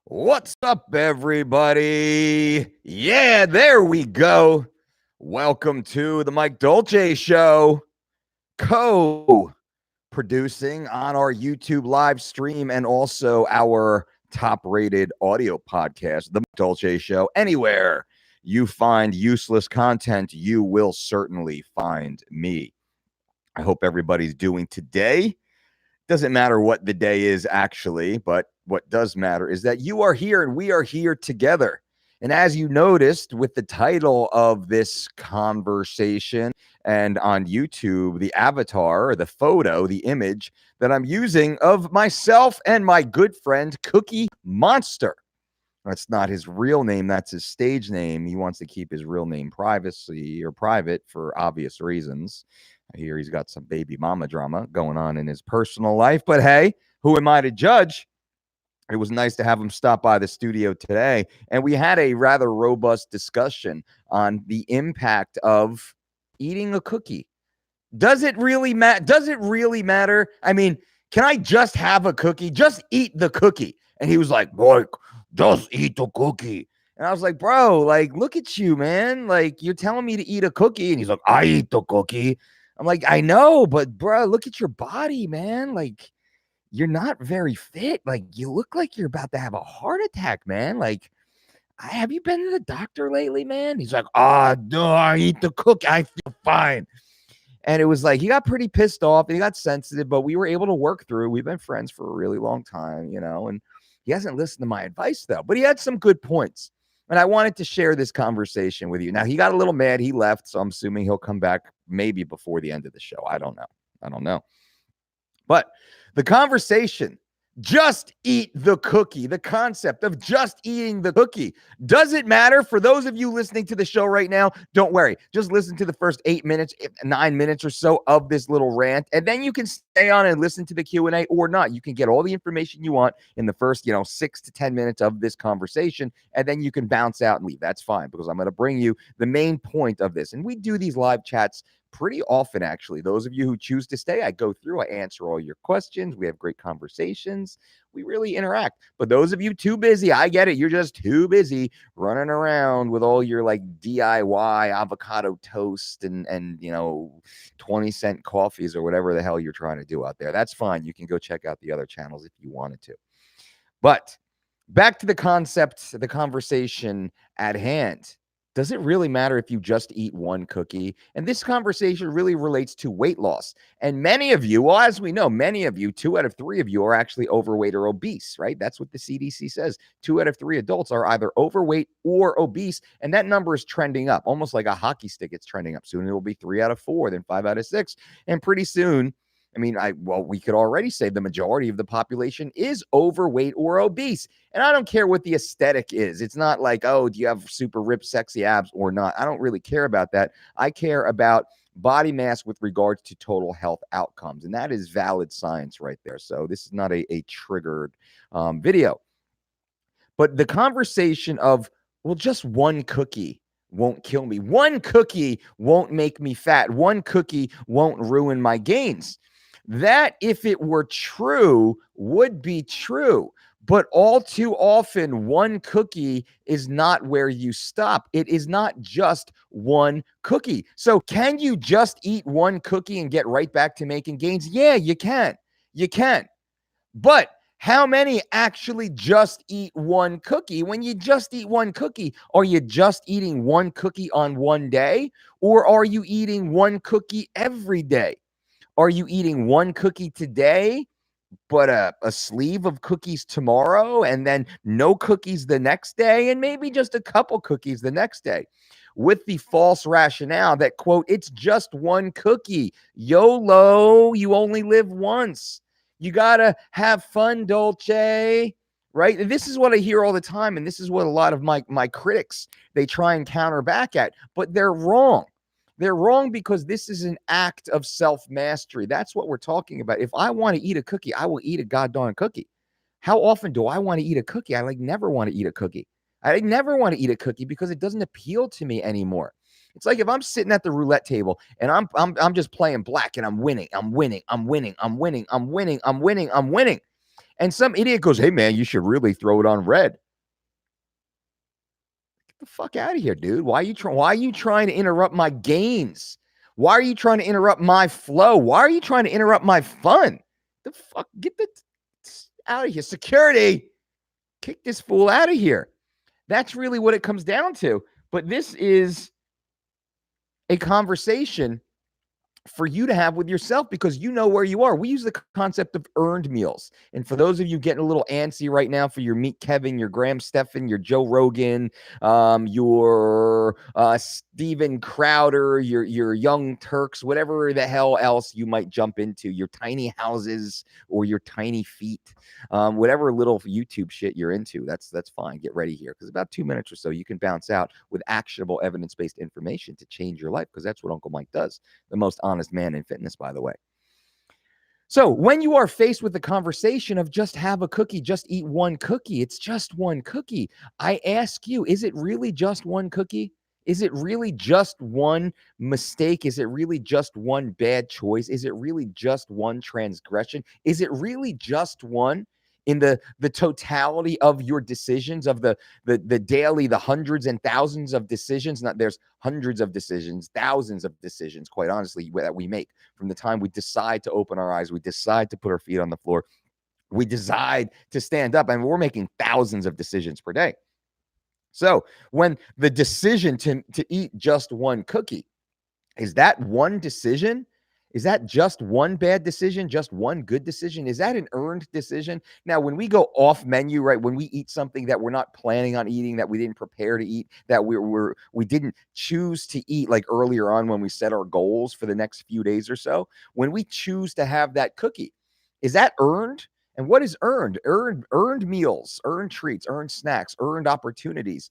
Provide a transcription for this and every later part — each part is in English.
What's up, everybody? Yeah, there we go. Welcome to the Mike Dolce Show, co-producing on our YouTube live stream and also our top-rated audio podcast, the Mike Dolce Show. Anywhere you find useless content, you will certainly find me. I hope everybody's doing today. Doesn't matter what the day is actually, but what does matter is that you are here and we are here together. And as you noticed with the title of this conversation and on YouTube, the avatar or the photo, the image that I'm using of myself and my good friend Cookie Monster. That's not his real name. That's his stage name. He wants to keep his real name privacy or private for obvious reasons. I hear he's got some baby mama drama going on in his personal life, but hey, who am I to judge? It was nice to have him stop by the studio today, and we had a rather robust discussion on the impact of eating a cookie. Does it really matter? Does it really matter? I mean, can I just have a cookie? Just eat the cookie. And he was like, boy, just eat the cookie. And I was like, bro, like, look at you, man. Like, you're telling me to eat a cookie. And he's like, I eat the cookie. I'm like, I know, but bro, look at your body, man. Like, you're not very fit. Like, you look like you're about to have a heart attack, man. Like, have you been to the doctor lately, man? He's like, no, I eat the cookie. I feel fine. And it was like, he got pretty pissed off and he got sensitive, but we were able to work through. We've been friends for a really long time, and he hasn't listened to my advice though, but he had some good points. And I wanted to share this conversation with you. Now, he got a little mad. He left, so I'm assuming he'll come back maybe before the end of the show. I don't know. But the conversation, just eat the cookie, the concept of just eating the cookie. Does it matter? For those of you listening to the show right now, don't worry. Just listen to the first 8 minutes, 9 minutes or so of this little rant, and then you can stay on and listen to the Q&A or not. You can get all the information you want in the first, 6 to 10 minutes of this conversation, and then you can bounce out and leave. That's fine, because I'm going to bring you the main point of this. And we do these live chats pretty often, actually. Those of you who choose to stay, I go through, I answer all your questions. We have great conversations. We really interact. But those of you too busy, I get it. You're just too busy running around with all your like DIY avocado toast and 20-cent coffees or whatever the hell you're trying to do out there. That's fine. You can go check out the other channels if you wanted to. But back to the concept, the conversation at hand. Does it really matter if you just eat one cookie? And this conversation really relates to weight loss. And many of you, well, as we know, many of you, 2 out of 3 of you are actually overweight or obese, right? That's what the CDC says. 2 out of 3 adults are either overweight or obese. And that number is trending up, almost like a hockey stick. It's trending up. Soon it will be 3 out of 4, then 5 out of 6. And pretty soon, we could already say the majority of the population is overweight or obese. And I don't care what the aesthetic is. It's not like, oh, do you have super ripped, sexy abs or not? I don't really care about that. I care about body mass with regards to total health outcomes. And that is valid science right there. So this is not a triggered video. But the conversation of, well, just one cookie won't kill me. One cookie won't make me fat. One cookie won't ruin my gains. That, if it were true, would be true. But all too often, one cookie is not where you stop. It is not just one cookie. So can you just eat one cookie and get right back to making gains? Yeah, you can. You can. But how many actually just eat one cookie? When you just eat one cookie, are you just eating one cookie on one day? Or are you eating one cookie every day? Are you eating one cookie today, but a sleeve of cookies tomorrow, and then no cookies the next day, and maybe just a couple cookies the next day? With the false rationale that, quote, it's just one cookie. YOLO, you only live once. You got to have fun, Dolce, right? And this is what I hear all the time, and this is what a lot of my critics, they try and counter back at, but they're wrong. They're wrong because this is an act of self-mastery. That's what we're talking about. If I want to eat a cookie, I will eat a goddamn cookie. How often do I want to eat a cookie? I never want to eat a cookie. I never want to eat a cookie because it doesn't appeal to me anymore. It's like if I'm sitting at the roulette table and I'm just playing black and I'm winning. And some idiot goes, hey, man, you should really throw it on red. Get the fuck out of here, dude. Why are you trying to interrupt my gains? Why are you trying to interrupt my flow? Why are you trying to interrupt my fun? The fuck? Get the out of here. Security, kick this fool out of here. That's really what it comes down to. But this is a conversation for you to have with yourself because you know where you are. We use the concept of earned meals. And for those of you getting a little antsy right now for your Meet Kevin, your Graham Stephan, your Joe Rogan, your Steven Crowder, your Young Turks, whatever the hell else you might jump into, your tiny houses or your tiny feet, whatever little YouTube shit you're into, that's fine. Get ready here because about 2 minutes or so you can bounce out with actionable evidence-based information to change your life because that's what Uncle Mike does. The most honest man in fitness, by the way. So when you are faced with the conversation of just have a cookie, just eat one cookie, it's just one cookie. I ask you, is it really just one cookie? Is it really just one mistake? Is it really just one bad choice? Is it really just one transgression? Is it really just one in the totality of your decisions, of the daily, the hundreds and thousands of decisions? Not there's hundreds of decisions, thousands of decisions, quite honestly, that we make from the time we decide to open our eyes, we decide to put our feet on the floor, we decide to stand up, and we're making thousands of decisions per day. So when the decision to eat just one cookie, is that one decision? Is that just one bad decision? Just one good decision? Is that an earned decision? Now, when we go off menu, right, when we eat something that we're not planning on eating, that we didn't prepare to eat, that we didn't choose to eat, like earlier on when we set our goals for the next few days or so, when we choose to have that cookie, is that earned? And what is earned? Earned meals, earned treats, earned snacks, earned opportunities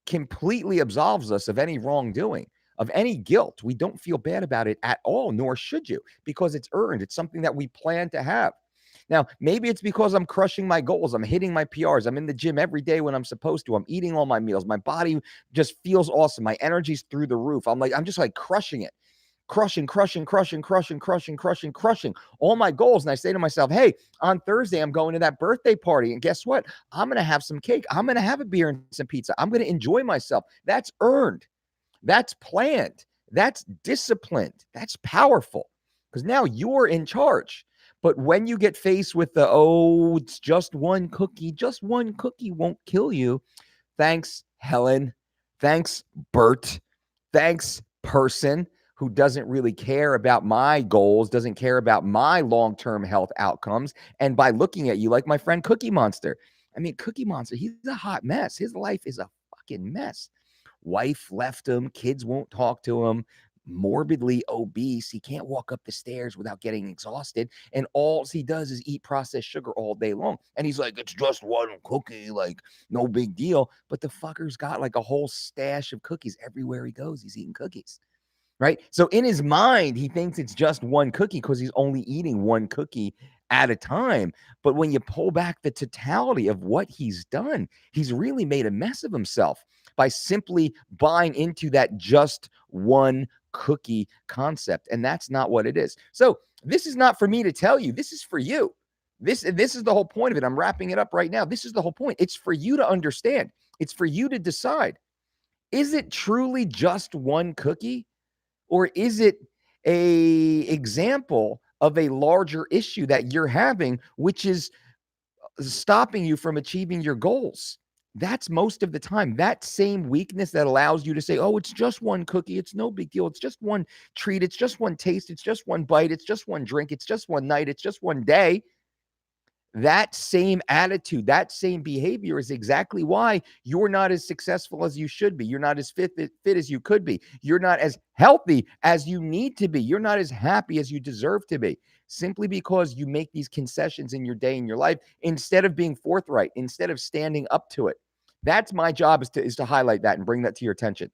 completely absolves us of any wrongdoing, of any guilt. We don't feel bad about it at all, nor should you, because it's earned. It's something that we plan to have. Now, maybe it's because I'm crushing my goals. I'm hitting my PRs. I'm in the gym every day when I'm supposed to. I'm eating all my meals. My body just feels awesome. My energy's through the roof. I'm just like crushing it. Crushing all my goals. And I say to myself, hey, on Thursday, I'm going to that birthday party. And guess what? I'm going to have some cake. I'm going to have a beer and some pizza. I'm going to enjoy myself. That's earned. That's planned. That's disciplined. That's powerful because now you're in charge. But when you get faced with it's just one cookie won't kill you. Thanks, Helen. Thanks, Bert. Thanks, person who doesn't really care about my goals, doesn't care about my long-term health outcomes. And by looking at you like my friend Cookie Monster, I mean, Cookie Monster, he's a hot mess. His life is a fucking mess. Wife left him. Kids won't talk to him. Morbidly obese. He can't walk up the stairs without getting exhausted. And all he does is eat processed sugar all day long. And he's like, it's just one cookie, like no big deal. But the fucker's got like a whole stash of cookies everywhere he goes. He's eating cookies. Right? So in his mind, he thinks it's just one cookie because he's only eating one cookie at a time. But when you pull back the totality of what he's done, he's really made a mess of himself by simply buying into that just one cookie concept. And that's not what it is. So this is not for me to tell you. This is for you. This is the whole point of it. I'm wrapping it up right now. This is the whole point. It's for you to understand. It's for you to decide. Is it truly just one cookie? Or is it a example of a larger issue that you're having, which is stopping you from achieving your goals? That's most of the time. That same weakness that allows you to say, oh, it's just one cookie. It's no big deal. It's just one treat. It's just one taste. It's just one bite. It's just one drink. It's just one night. It's just one day. That same attitude, that same behavior is exactly why you're not as successful as you should be. You're not as fit as you could be. You're not as healthy as you need to be. You're not as happy as you deserve to be, simply because you make these concessions in your day, in your life, instead of being forthright, instead of standing up to it. That's my job, is to highlight that and bring that to your attention.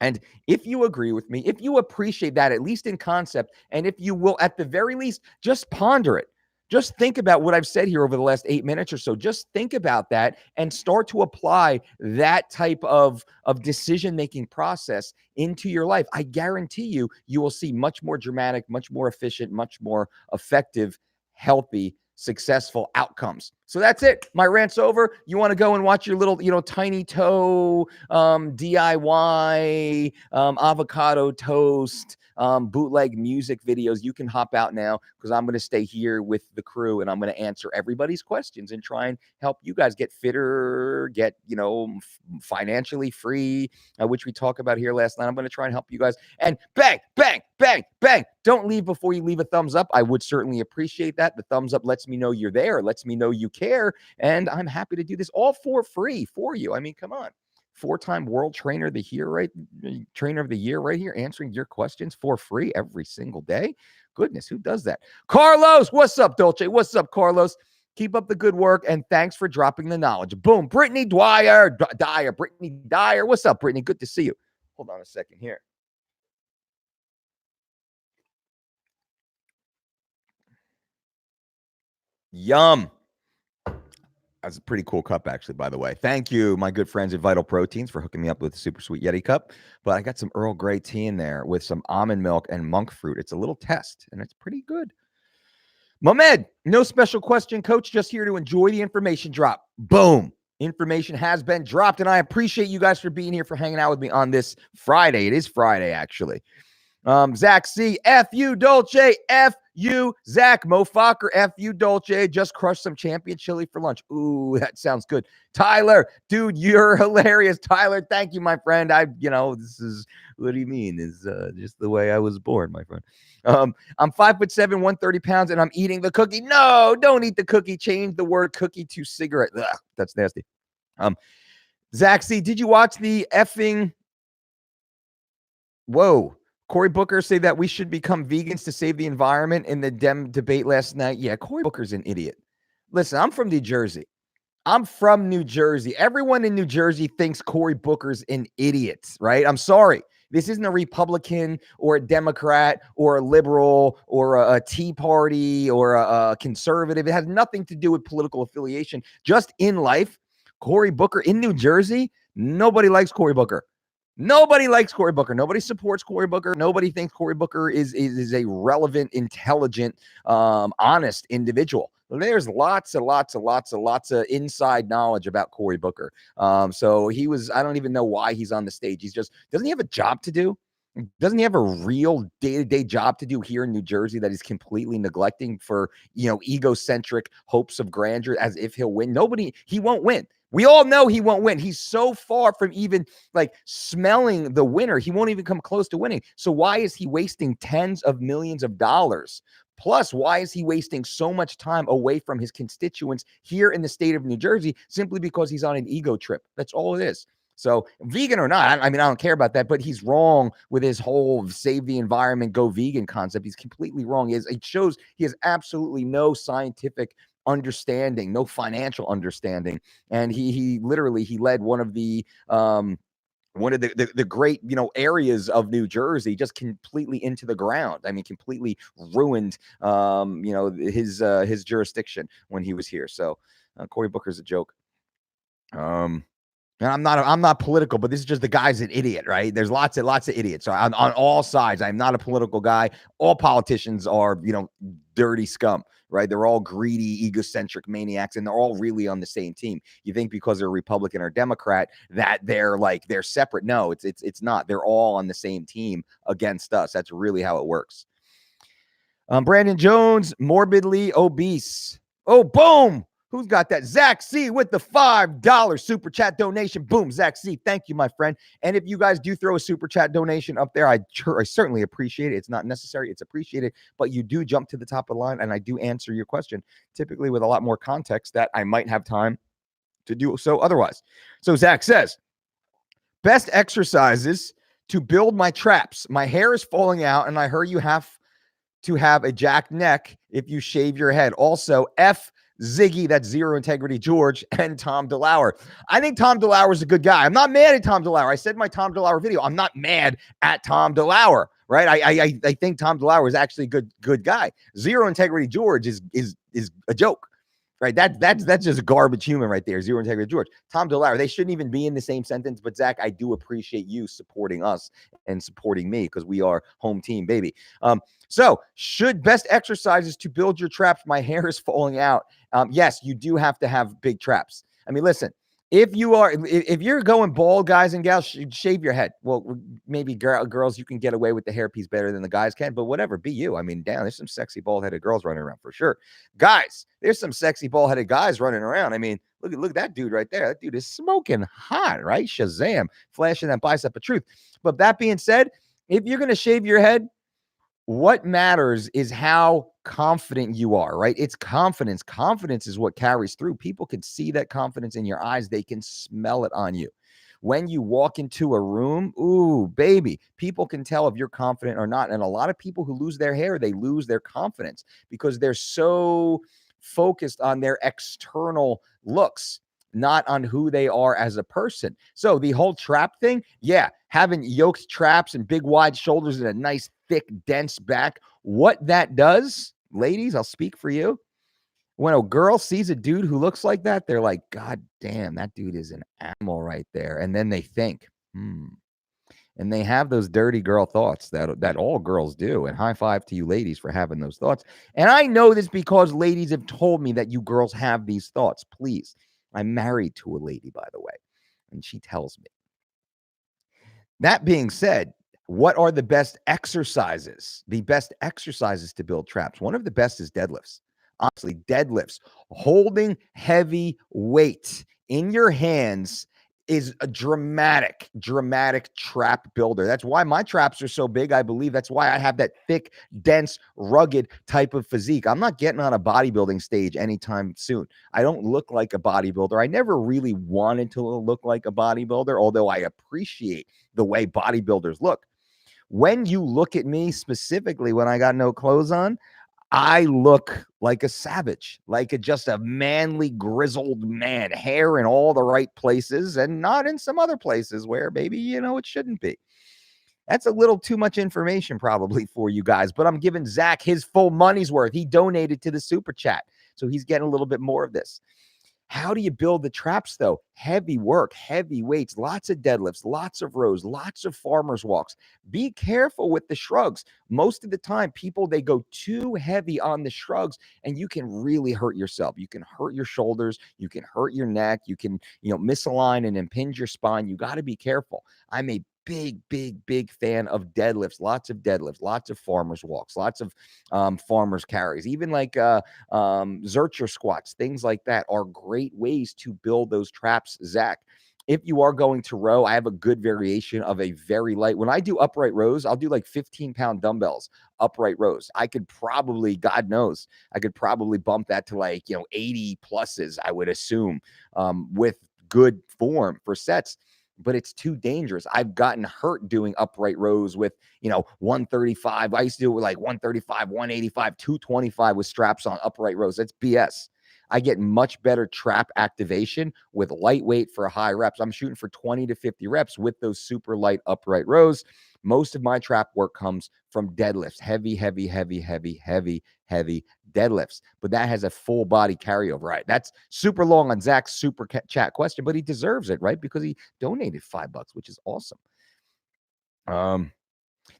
And if you agree with me, if you appreciate that, at least in concept, and if you will, at the very least, just ponder it. Just think about what I've said here over the last 8 minutes or so. Just think about that and start to apply that type of decision-making process into your life. I guarantee you will see much more dramatic, much more efficient, much more effective, healthy successful outcomes. So that's it. My rant's over. You want to go and watch your little, tiny toe DIY avocado toast bootleg music videos. You can hop out now because I'm going to stay here with the crew and I'm going to answer everybody's questions and try and help you guys get fitter, get, financially free, which we talked about here last night. I'm going to try and help you guys. And bang, bang, bang, bang. Don't leave before you leave a thumbs up. I would certainly appreciate that. The thumbs up lets me know you're there, lets me know you care, and I'm happy to do this all for free for you. I mean, come on. 4-time world trainer of the year, trainer of the year right here, answering your questions for free every single day. Goodness, who does that? Carlos, what's up, Dolce? What's up, Carlos? Keep up the good work, and thanks for dropping the knowledge. Boom. Brittany Brittany Dyer. What's up, Brittany? Good to see you. Hold on a second here. Yum. That's a pretty cool cup, actually, by the way. Thank you, my good friends at Vital Proteins, for hooking me up with a super sweet Yeti cup. But I got some Earl Grey tea in there with some almond milk and monk fruit. It's a little test, and it's pretty good. Mohamed, no special question, coach. Just here to enjoy the information drop. Boom. Information has been dropped, and I appreciate you guys for being here, for hanging out with me on this Friday. It is Friday, actually. Zach C, F you, Dolce, F you, Zach, Mo Fokker, F you, Dolce, just crushed some champion chili for lunch. Ooh, that sounds good. Tyler, dude, you're hilarious. Tyler, thank you, my friend. This is, what do you mean? Is just the way I was born, my friend. I'm 5'7", 130 pounds, and I'm eating the cookie. No, don't eat the cookie. Change the word cookie to cigarette. Ugh, that's nasty. Zach C, did you watch the effing, whoa, Cory Booker say that we should become vegans to save the environment in the Dem debate last night? Yeah, Cory Booker's an idiot. Listen, I'm from New Jersey. Everyone in New Jersey thinks Cory Booker's an idiot, right? I'm sorry. This isn't a Republican or a Democrat or a liberal or a Tea Party or a conservative. It has nothing to do with political affiliation. Just in life, Cory Booker in New Jersey, nobody likes Cory Booker. Nobody likes Cory Booker. Nobody supports Cory Booker. Nobody thinks Cory Booker is a relevant, intelligent, honest individual. There's lots of inside knowledge about Cory Booker. So I don't even know why he's on the stage. Doesn't he have a job to do? Doesn't he have a real day-to-day job to do here in New Jersey that he's completely neglecting for, egocentric hopes of grandeur as if he'll win? He won't win. We all know he won't win. He's so far from even smelling the winner. He won't even come close to winning. So why is he wasting tens of millions of dollars? Plus, why is he wasting so much time away from his constituents here in the state of New Jersey simply because he's on an ego trip? That's all it is. So vegan or not, I don't care about that, but he's wrong with his whole save the environment, go vegan concept. He's completely wrong. It shows he has absolutely no scientific understanding, no financial understanding. And he literally led one of the great, areas of New Jersey just completely into the ground. Completely ruined, his jurisdiction when he was here. So Cory Booker's a joke. And I'm not political, but this is just the guy's an idiot, right? There's lots of idiots. So on all sides, I'm not a political guy. All politicians are, dirty scum, right? They're all greedy, egocentric maniacs, and they're all really on the same team. You think because they're Republican or Democrat that they're separate. No, it's not. They're all on the same team against us. That's really how it works. Brandon Jones, morbidly obese. Oh, boom. Who's got that? Zach C with the $5 super chat donation. Boom, Zach C. Thank you, my friend. And if you guys do throw a super chat donation up there, I certainly appreciate it. It's not necessary. It's appreciated. But you do jump to the top of the line, and I do answer your question, typically with a lot more context that I might have time to do so otherwise. So Zach says, best exercises to build my traps. My hair is falling out, and I heard you have to have a jacked neck if you shave your head. Also, F Ziggy, that's Zero Integrity George, and Tom DeLauer. I think Tom DeLauer is a good guy. I'm not mad at Tom DeLauer. I said in my Tom DeLauer video, I'm not mad at Tom DeLauer, right? I think Tom DeLauer is actually a good guy. Zero Integrity George is a joke. Right. That's just garbage human right there. Zero integrity George. Tom DeLauer. They shouldn't even be in the same sentence. But Zach, I do appreciate you supporting us and supporting me because we are home team, baby. So should best exercises to build your traps? My hair is falling out. Yes, you do have to have big traps. I mean, listen, if you're going bald, guys and gals, shave your head. Well, maybe girls, you can get away with the hairpiece better than the guys can, but whatever, be you. I mean, damn, there's some sexy bald-headed girls running around for sure. Guys, there's some sexy bald-headed guys running around. I mean, look at that dude right there. That dude is smoking hot, right? Shazam, flashing that bicep of truth. But that being said, if you're going to shave your head, what matters is how confident you are, right? It's confidence. Confidence is what carries through. People can see that confidence in your eyes. They can smell it on you. When you walk into a room, ooh, baby, people can tell if you're confident or not. And a lot of people who lose their hair, they lose their confidence because they're so focused on their external looks, not on who they are as a person. So the whole trap thing, yeah, having yoked traps and big wide shoulders and a nice thick dense back, what that does, ladies, I'll speak for you. When a girl sees a dude who looks like that, they're like, God damn, that dude is an animal right there. And then they think, and they have those dirty girl thoughts that all girls do. And high five to you ladies for having those thoughts. And I know this because ladies have told me that you girls have these thoughts. Please. I'm married to a lady, by the way, and she tells me. That being said, what are the best exercises? The best exercises to build traps. One of the best is deadlifts. Honestly, deadlifts. Holding heavy weight in your hands is a dramatic trap builder. That's why my traps are so big, I believe. That's why I have that thick, dense, rugged type of physique. I'm not getting on a bodybuilding stage anytime soon. I don't look like a bodybuilder. I never really wanted to look like a bodybuilder, although I appreciate the way bodybuilders look. When you look at me specifically when I got no clothes on, I look like a savage, like just a manly, grizzled man, hair in all the right places and not in some other places where maybe, it shouldn't be. That's a little too much information probably for you guys, but I'm giving Zach his full money's worth. He donated to the super chat, so he's getting a little bit more of this. How do you build the traps, though? Heavy work, heavy weights, lots of deadlifts, lots of rows, lots of farmer's walks. Be careful with the shrugs. Most of the time, people, they go too heavy on the shrugs, and you can really hurt yourself. You can hurt your shoulders. You can hurt your neck. You can, misalign and impinge your spine. You got to be careful. I'm a big fan of deadlifts, lots of farmer's walks, lots of farmer's carries, even like Zercher squats, things like that are great ways to build those traps, Zach. If you are going to row, I have a good variation of a very light. When I do upright rows, I'll do like 15-pound dumbbells, upright rows. I could probably, God knows, I could probably bump that to 80 pluses, I would assume, with good form for sets. But it's too dangerous. I've gotten hurt doing upright rows with, 135. I used to do it with like 135, 185, 225 with straps on upright rows. That's BS. I get much better trap activation with lightweight for high reps. I'm shooting for 20 to 50 reps with those super light upright rows. Most of my trap work comes from deadlifts, heavy deadlifts, but that has a full body carryover. Right? That's super long on Zach's super chat question, but he deserves it, right? Because he donated $5, which is awesome.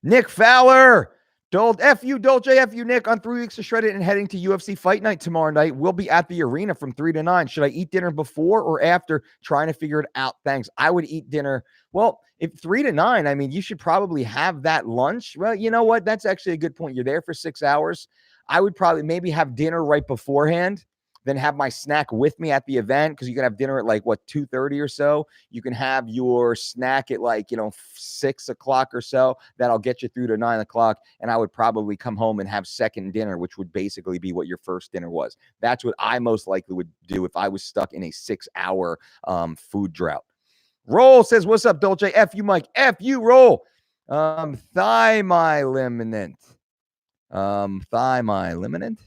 Nick Fowler, F you Dolce, F you Nick. On 3 weeks of Shredded and heading to UFC Fight Night tomorrow night. We'll be at the arena from 3 to 9. Should I eat dinner before or after? Trying to figure it out. Thanks. I would eat dinner. Well, if 3 to 9, I mean, you should probably have that lunch. Well, you know what? That's actually a good point. You're there for 6 hours. I would probably maybe have dinner right beforehand, then have my snack with me at the event, because you can have dinner at 2:30 or so. You can have your snack at 6 o'clock or so. That'll get you through to 9 o'clock. And I would probably come home and have second dinner, which would basically be what your first dinner was. That's what I most likely would do if I was stuck in a 6-hour food drought. Roll says, what's up, Dolce? F you, Mike. F you, Roll. Thymiliminant. Thymiliminant?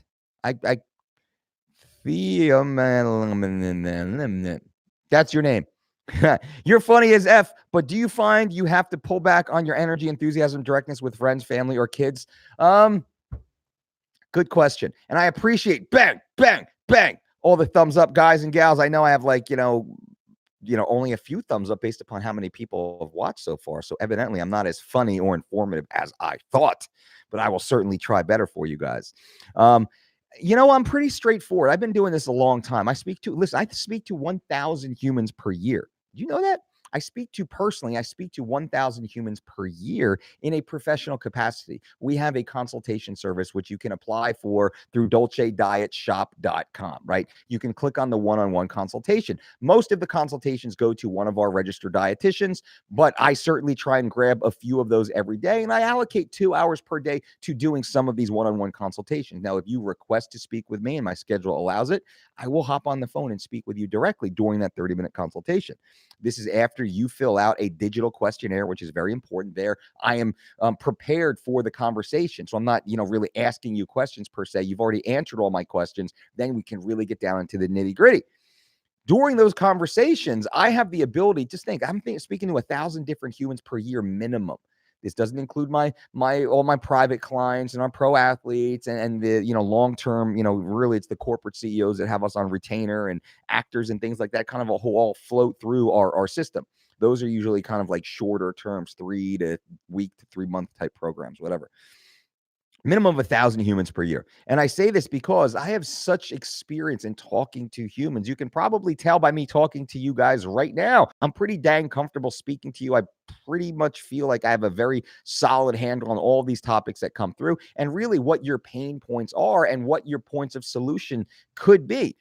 That's your name. You're funny as F, but do you find you have to pull back on your energy, enthusiasm, directness with friends, family, or kids? Good question. And I appreciate bang, all the thumbs up, guys and gals. I know I have like, only a few thumbs up based upon how many people have watched so far. So evidently I'm not as funny or informative as I thought, but I will certainly try better for you guys. I'm pretty straightforward. I've been doing this a long time. I speak to 1,000 humans per year. Do you know that? I speak to 1,000 humans per year in a professional capacity. We have a consultation service, which you can apply for through DolceDietShop.com, right? You can click on the one-on-one consultation. Most of the consultations go to one of our registered dietitians, but I certainly try and grab a few of those every day, and I allocate 2 hours per day to doing some of these one-on-one consultations. Now, if you request to speak with me and my schedule allows it, I will hop on the phone and speak with you directly during that 30-minute consultation. This is after you fill out a digital questionnaire, which is very important there. I am prepared for the conversation. So I'm not, really asking you questions per se. You've already answered all my questions. Then we can really get down into the nitty gritty. During those conversations, I have the ability to think. I'm speaking to 1,000 different humans per year minimum. This doesn't include all my private clients and our pro athletes and the long-term, really it's the corporate CEOs that have us on retainer and actors and things like that kind of all float through our system. Those are usually kind of like shorter terms, 3 to week to 3 month type programs, whatever. Minimum of 1,000 humans per year. And I say this because I have such experience in talking to humans. You can probably tell by me talking to you guys right now. I'm pretty dang comfortable speaking to you. I pretty much feel like I have a very solid handle on all these topics that come through and really what your pain points are and what your points of solution could be.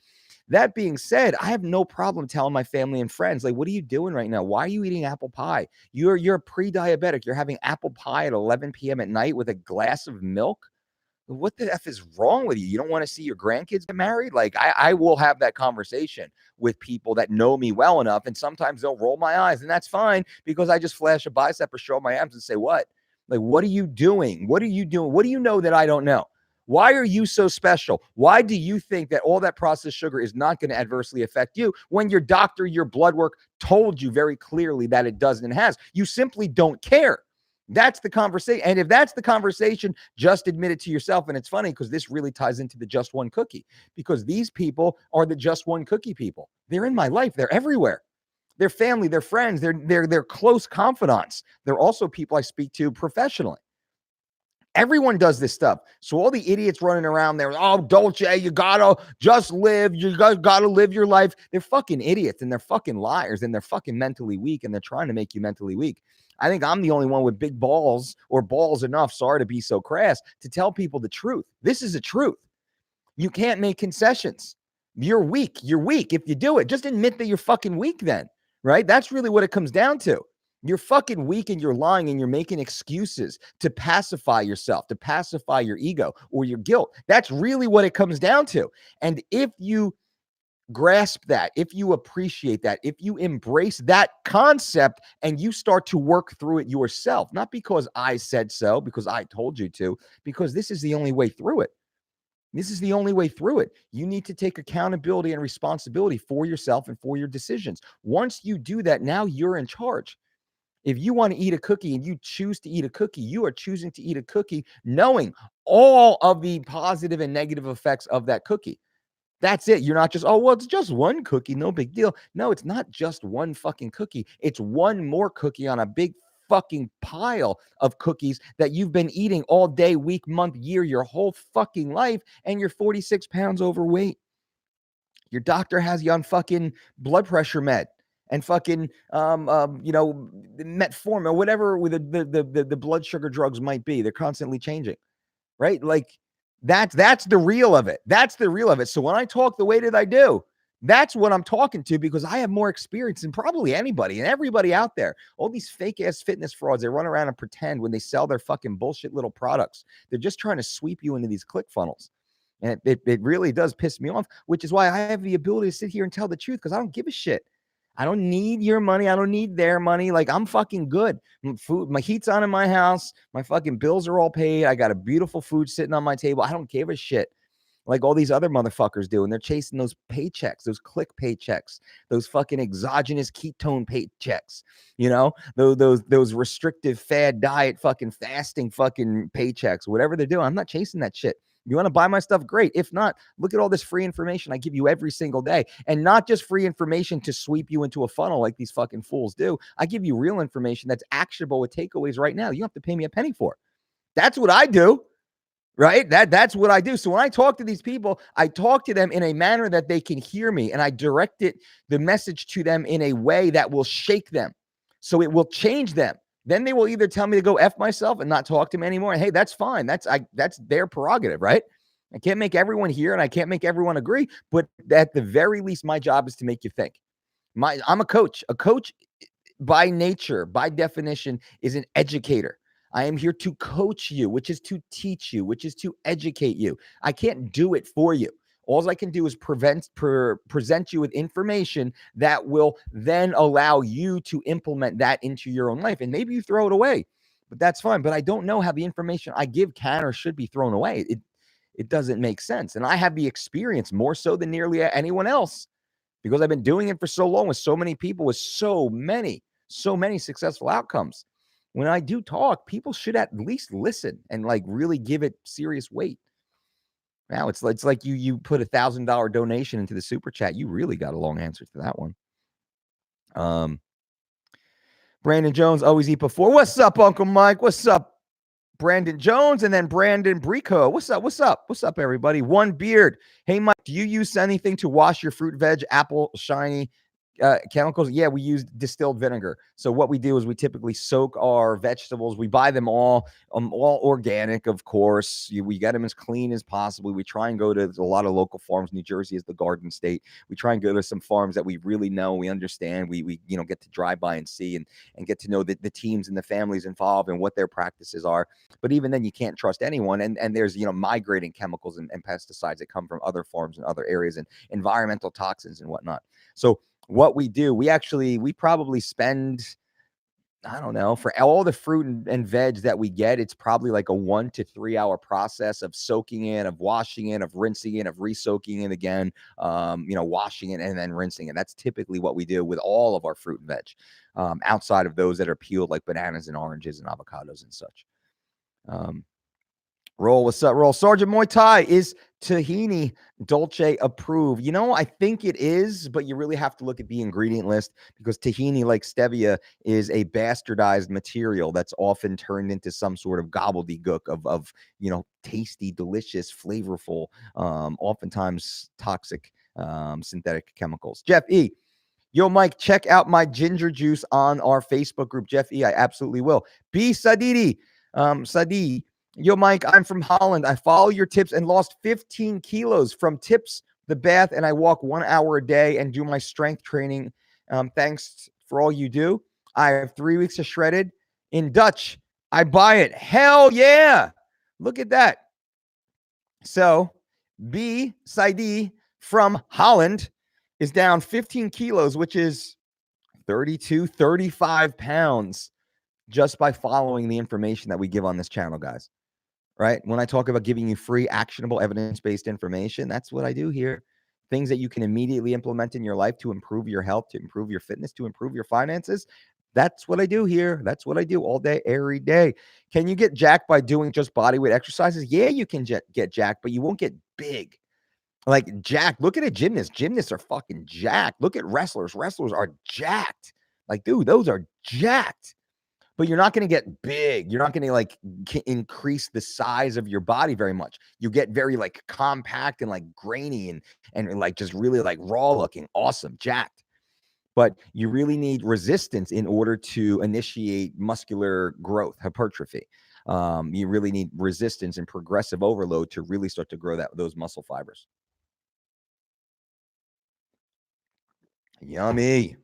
That being said, I have no problem telling my family and friends, like, what are you doing right now? Why are you eating apple pie? You're pre-diabetic. You're having apple pie at 11 p.m. at night with a glass of milk. What the F is wrong with you? You don't want to see your grandkids get married? Like, I will have that conversation with people that know me well enough. And sometimes they'll roll my eyes, and that's fine because I just flash a bicep or show my abs and say, what? Like, what are you doing? What are you doing? What do you know that I don't know? Why are you so special? Why do you think that all that processed sugar is not going to adversely affect you when your doctor, your blood work told you very clearly that it doesn't and has? You simply don't care. That's the conversation. And if that's the conversation, just admit it to yourself. And it's funny because this really ties into the just one cookie, because these people are the just one cookie people. They're in my life. They're everywhere. They're family, they're friends, they're close confidants. They're also people I speak to professionally. Everyone does this stuff. So all the idiots running around there, oh, Dolce, you gotta just live. You guys gotta live your life. They're fucking idiots and they're fucking liars and they're fucking mentally weak and they're trying to make you mentally weak. I think I'm the only one with big balls or balls enough, sorry to be so crass, to tell people the truth. This is the truth. You can't make concessions. You're weak. You're weak if you do it. Just admit that you're fucking weak then, right? That's really what it comes down to. You're fucking weak and you're lying and you're making excuses to pacify yourself, to pacify your ego or your guilt. That's really what it comes down to. And if you grasp that, if you appreciate that, if you embrace that concept and you start to work through it yourself, not because I said so, because I told you to, because this is the only way through it. This is the only way through it. You need to take accountability and responsibility for yourself and for your decisions. Once you do that, now you're in charge. If you want to eat a cookie and you choose to eat a cookie, you are choosing to eat a cookie knowing all of the positive and negative effects of that cookie. That's it. You're not just, oh, well, it's just one cookie, no big deal. No, it's not just one fucking cookie. It's one more cookie on a big fucking pile of cookies that you've been eating all day, week, month, year, your whole fucking life, and you're 46 pounds overweight. Your doctor has you on fucking blood pressure med and fucking metformin or whatever the blood sugar drugs might be. They're constantly changing, right? Like that's the real of it. That's the real of it. So when I talk the way that I do, that's what I'm talking to, because I have more experience than probably anybody and everybody out there. All these fake ass fitness frauds, they run around and pretend when they sell their fucking bullshit little products. They're just trying to sweep you into these click funnels. And it really does piss me off, which is why I have the ability to sit here and tell the truth, because I don't give a shit. I don't need your money. I don't need their money. Like, I'm fucking good. Food, my heat's on in my house. My fucking bills are all paid. I got a beautiful food sitting on my table. I don't give a shit like all these other motherfuckers do. And they're chasing those paychecks, those click paychecks, those fucking exogenous ketone paychecks, those restrictive fad diet, fucking fasting fucking paychecks, whatever they're doing. I'm not chasing that shit. You want to buy my stuff? Great. If not, look at all this free information I give you every single day. And not just free information to sweep you into a funnel like these fucking fools do. I give you real information that's actionable with takeaways right now. You don't have to pay me a penny for. That's what I do. Right? That's what I do. So when I talk to these people, I talk to them in a manner that they can hear me, and I direct the message to them in a way that will shake them. So it will change them. Then they will either tell me to go F myself and not talk to me anymore. And hey, that's fine. That's their prerogative, right? I can't make everyone hear and I can't make everyone agree, but at the very least, my job is to make you think. I'm a coach. A coach by nature, by definition, is an educator. I am here to coach you, which is to teach you, which is to educate you. I can't do it for you. All I can do is present you with information that will then allow you to implement that into your own life. And maybe you throw it away, but that's fine. But I don't know how the information I give can or should be thrown away. It doesn't make sense. And I have the experience more so than nearly anyone else because I've been doing it for so long with so many people with so many successful outcomes. When I do talk, people should at least listen and like really give it serious weight. Now it's like you put $1,000 donation into the super chat. You really got a long answer to that one. Brandon Jones, always eat before. What's up, Uncle Mike? What's up, Brandon Jones? And then Brandon Brico. What's up, everybody? One Beard. Hey, Mike, do you use anything to wash your fruit, veg, apple, shiny chemicals? Yeah, we use distilled vinegar. So what we do is we typically soak our vegetables. We buy them all organic, of course. We get them as clean as possible. We try and go to a lot of local farms. New Jersey is the garden state. We try and go to some farms that we really know, we understand. We get to drive by and see and get to know the teams and the families involved and what their practices are. But even then, you can't trust anyone. And there's migrating chemicals and pesticides that come from other farms and other areas and environmental toxins and whatnot. So what we do, we probably spend, I don't know, for all the fruit and veg that we get, it's probably like a 1 to 3 hour process of soaking in, of washing in, of rinsing in, of re-soaking in again, washing it and then rinsing it. That's typically what we do with all of our fruit and veg, outside of those that are peeled like bananas and oranges and avocados and such. Roll, what's up, Roll? Sergeant Muay Thai, is tahini DOLCE approved? I think it is, but you really have to look at the ingredient list because tahini, like stevia, is a bastardized material that's often turned into some sort of gobbledygook of tasty, delicious, flavorful, oftentimes toxic synthetic chemicals. Jeff E. Yo, Mike, check out my ginger juice on our Facebook group. Jeff E., I absolutely will. B. Sadidi. Sadi. Yo, Mike, I'm from Holland. I follow your tips and lost 15 kilos from tips, the bath, and I walk 1 hour a day and do my strength training. Thanks for all you do. I have 3 weeks of shredded. In Dutch, I buy it. Hell yeah. Look at that. So B. Saidi from Holland is down 15 kilos, which is 35 pounds just by following the information that we give on this channel, guys. Right? When I talk about giving you free, actionable, evidence-based information, that's what I do here. Things that you can immediately implement in your life to improve your health, to improve your fitness, to improve your finances. That's what I do here. That's what I do all day, every day. Can you get jacked by doing just body weight exercises? Yeah, you can get jacked, but you won't get big. Like jacked. Look at a gymnast. Gymnasts are fucking jacked. Look at wrestlers. Wrestlers are jacked. Like, dude, those are jacked. But you're not going to get big. You're not going to increase the size of your body very much. You get very like compact and like grainy and like just really like raw looking, awesome, jacked. But you really need resistance in order to initiate muscular growth, hypertrophy. You really need resistance and progressive overload to really start to grow those muscle fibers. Yummy.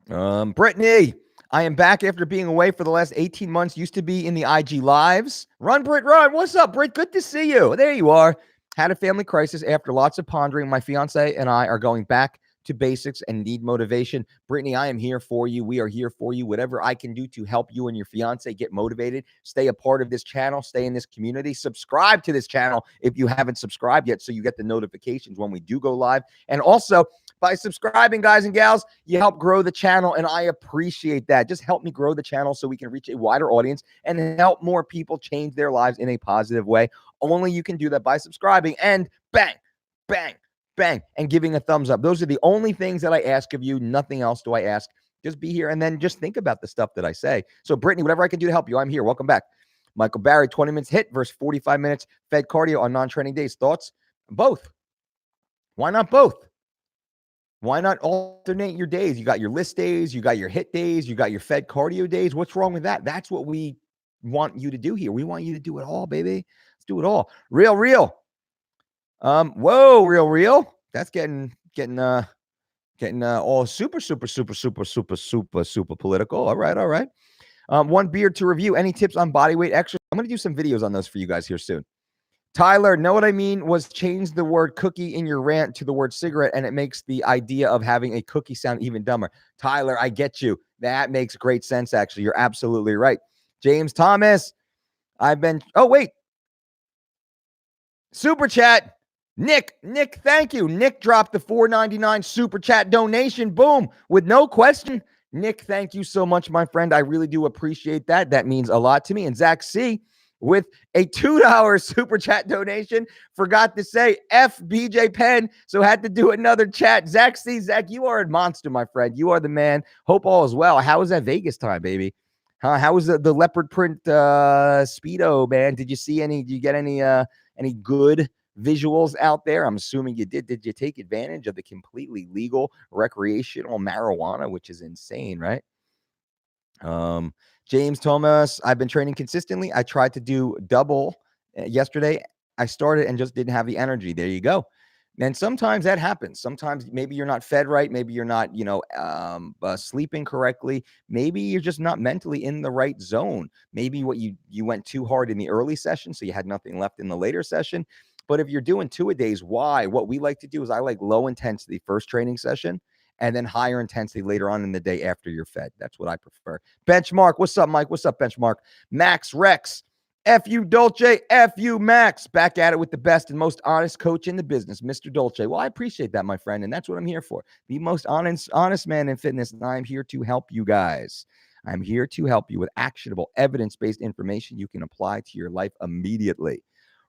Brittany. I am back after being away for the last 18 months. Used to be in the IG lives. Run, Britt, run. What's up, Britt? Good to see you. There you are. Had a family crisis after lots of pondering. My fiance and I are going back to basics and need motivation. Brittany, I am here for you. We are here for you. Whatever I can do to help you and your fiance get motivated, stay a part of this channel, stay in this community, subscribe to this channel if you haven't subscribed yet so you get the notifications when we do go live. And also, By subscribing, guys and gals, you help grow the channel, and I appreciate that. Just help me grow the channel so we can reach a wider audience and help more people change their lives in a positive way. Only you can do that by subscribing and bang, bang, bang, and giving a thumbs up. Those are the only things that I ask of you. Nothing else do I ask. Just be here and then just think about the stuff that I say. So, Brittany, whatever I can do to help you, I'm here. Welcome back. Michael Barry, 20 minutes hit versus 45 minutes fed cardio on non-training days. Thoughts? Both. Why not both? Why not alternate your days? You got your list days, you got your hit days, you got your fed cardio days. What's wrong with that? That's what we want you to do here. We want you to do it all, baby. Let's do it all. Real. Whoa, real. That's getting all super political. All right. One beer to review. Any tips on body weight exercise? I'm going to do some videos on those for you guys here soon. Tyler, know what I mean was change the word cookie in your rant to the word cigarette, and it makes the idea of having a cookie sound even dumber. Tyler, I get you. That makes great sense, actually. You're absolutely right. James Thomas, Super chat. Nick, thank you. Nick dropped the $4.99 super chat donation. Boom. With no question. Nick, thank you so much, my friend. I really do appreciate that. That means a lot to me. And Zach C., with a $2 super chat donation, forgot to say F BJ Penn, so had to do another chat. Zach C., Zach, you are a monster, my friend. You are the man. Hope all is well. How was that Vegas time, baby? How was the leopard print Speedo, man? Did you get any good visuals out there? I'm assuming you did. Did you take advantage of the completely legal recreational marijuana, which is insane, right? James Thomas, I've been training consistently. I tried to do double yesterday. I started and just didn't have the energy. There you go. And sometimes that happens. Sometimes maybe you're not fed right. Maybe you're not, sleeping correctly. Maybe you're just not mentally in the right zone. Maybe you went too hard in the early session, so you had nothing left in the later session. But if you're doing 2-a-days, why? What we like to do is I like low intensity first training session, and then higher intensity later on in the day after you're fed. That's what I prefer. Benchmark, what's up, Mike? What's up, Benchmark? Max Rex, F.U. Dolce, F.U. Max. Back at it with the best and most honest coach in the business, Mr. Dolce. Well, I appreciate that, my friend, and that's what I'm here for. The most honest man in fitness, and I'm here to help you guys. I'm here to help you with actionable, evidence-based information you can apply to your life immediately.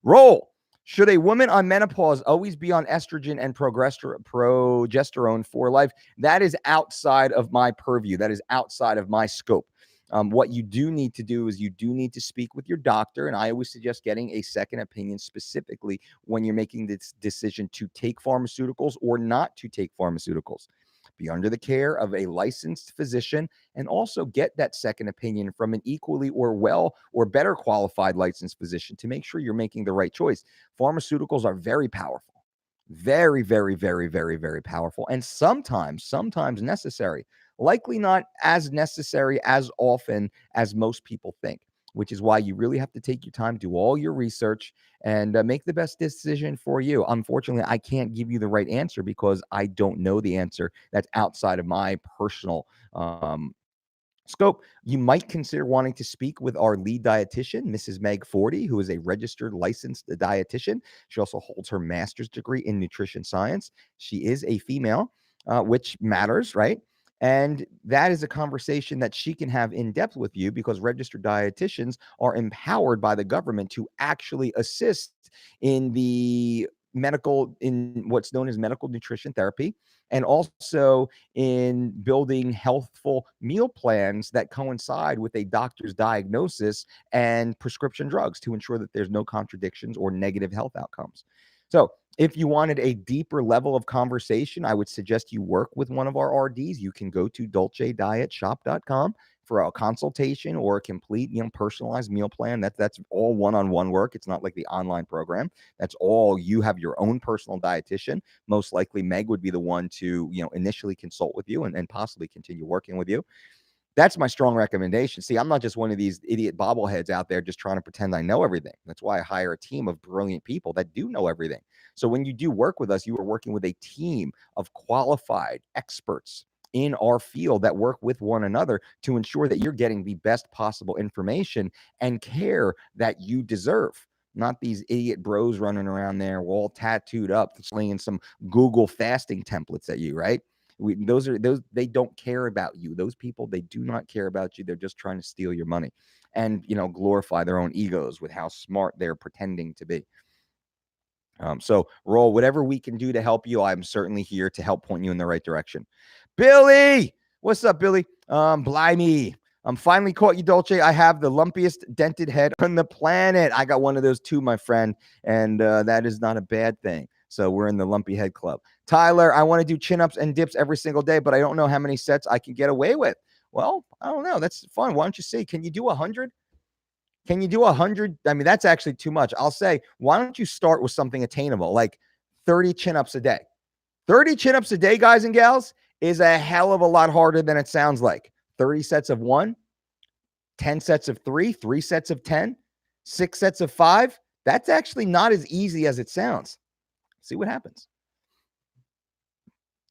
Roll. Should a woman on menopause always be on estrogen and progesterone for life? That is outside of my purview. That is outside of my scope. What you do need to do is you do need to speak with your doctor, and I always suggest getting a second opinion specifically when you're making this decision to take pharmaceuticals or not to take pharmaceuticals. Be under the care of a licensed physician, and also get that second opinion from an equally or better qualified licensed physician to make sure you're making the right choice. Pharmaceuticals are very powerful, very, very, very, very, very powerful, and sometimes necessary. Likely not as necessary as often as most people think, which is why you really have to take your time, do all your research, and make the best decision for you. Unfortunately, I can't give you the right answer because I don't know the answer. That's outside of my personal scope. You might consider wanting to speak with our lead dietitian, Mrs. Meg Forty, who is a registered licensed dietitian. She also holds her master's degree in nutrition science. She is a female, which matters, right? And that is a conversation that she can have in depth with you, because registered dietitians are empowered by the government to actually assist in what's known as medical nutrition therapy, and also in building healthful meal plans that coincide with a doctor's diagnosis and prescription drugs to ensure that there's no contradictions or negative health outcomes. So if you wanted a deeper level of conversation, I would suggest you work with one of our RDs. You can go to DolceDietShop.com for a consultation or a complete, personalized meal plan. That's all one-on-one work. It's not like the online program. That's all. You have your own personal dietitian. Most likely Meg would be the one to, initially consult with you and possibly continue working with you. That's my strong recommendation. See, I'm not just one of these idiot bobbleheads out there just trying to pretend I know everything. That's why I hire a team of brilliant people that do know everything. So when you do work with us, you are working with a team of qualified experts in our field that work with one another to ensure that you're getting the best possible information and care that you deserve. not these idiot bros running around there all tattooed up, slinging some Google fasting templates at you, right? Those they don't care about you. Those people, they do not care about you. They're just trying to steal your money and, glorify their own egos with how smart they're pretending to be. So Roll, whatever we can do to help you, I'm certainly here to help point you in the right direction. Billy, what's up, Billy? Blimey. I'm finally caught you, Dolce. I have the lumpiest dented head on the planet. I got one of those too, my friend, and that is not a bad thing. So we're in the lumpy head club. Tyler, I want to do chin-ups and dips every single day, but I don't know how many sets I can get away with. Well, I don't know. That's fun. Why don't you see? Can you do 100? Can you do 100? I mean, that's actually too much. I'll say, why don't you start with something attainable, like 30 chin-ups a day? 30 chin-ups a day, guys and gals, is a hell of a lot harder than it sounds like. 30 sets of 1, 10 sets of 3, 3 sets of 10, 6 sets of 5. That's actually not as easy as it sounds. See what happens.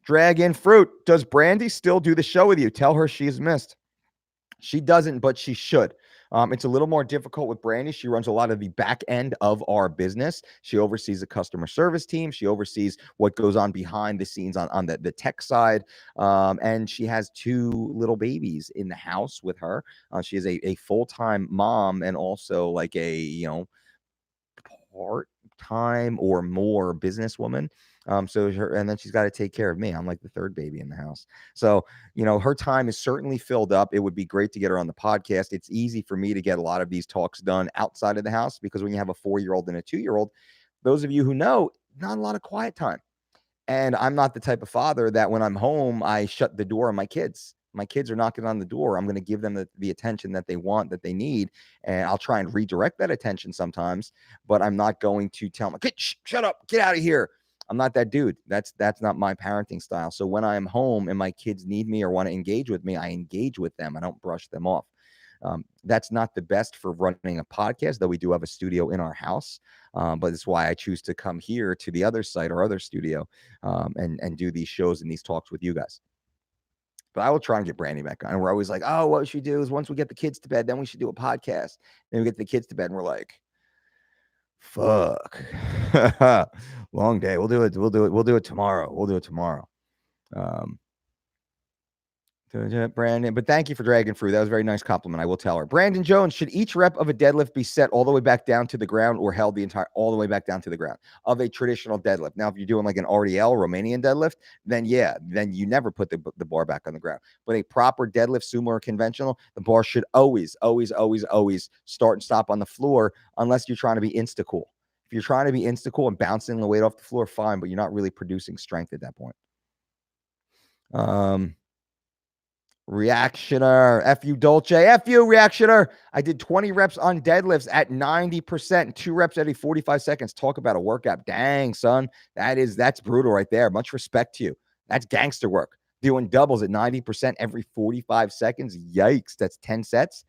Dragon Fruit. Does Brandy still do the show with you? Tell her she's missed. She doesn't, but she should. It's a little more difficult with Brandy. She runs a lot of the back end of our business. She oversees the customer service team. She oversees what goes on behind the scenes on the tech side. And she has 2 little babies in the house with her. She is a full-time mom and also like a, part-time or more businesswoman. And then she's got to take care of me. I'm like the 3rd baby in the house. So, her time is certainly filled up. It would be great to get her on the podcast. It's easy for me to get a lot of these talks done outside of the house because when you have a 4-year-old and a 2-year-old, those of you who know, not a lot of quiet time. And I'm not the type of father that when I'm home, I shut the door on my kids. My kids are knocking on the door. I'm going to give them the attention that they want, that they need. And I'll try and redirect that attention sometimes, but I'm not going to tell them, shut up, get out of here. I'm not that dude. That's not my parenting style. So when I'm home and my kids need me or want to engage with me, I engage with them. I don't brush them off. That's not the best for running a podcast, though we do have a studio in our house. But it's why I choose to come here to the other site or other studio and do these shows and these talks with you guys. But I will try and get Brandy back on. And we're always like, oh, what we should do is once we get the kids to bed, then we should do a podcast. Then we get the kids to bed and we're like, fuck. Long day. We'll do it tomorrow. We'll do it tomorrow. Brandon, but thank you for Dragon Fruit. That was a very nice compliment. I will tell her. Brandon Jones, should each rep of a deadlift be set all the way back down to the ground or held all the way back down to the ground of a traditional deadlift? Now, if you're doing like an RDL, Romanian deadlift, then you never put the bar back on the ground. But a proper deadlift, sumo or conventional, the bar should always, always, always, always start and stop on the floor unless you're trying to be insta-cool. If you're trying to be insta-cool and bouncing the weight off the floor, fine, but you're not really producing strength at that point. Reactioner, F you, Dolce, F you, Reactioner. I did 20 reps on deadlifts at 90%, 2 reps every 45 seconds. Talk about a workout. Dang, son, that's brutal right there. Much respect to you. That's gangster work. Doing doubles at 90% every 45 seconds. Yikes, that's 10 sets.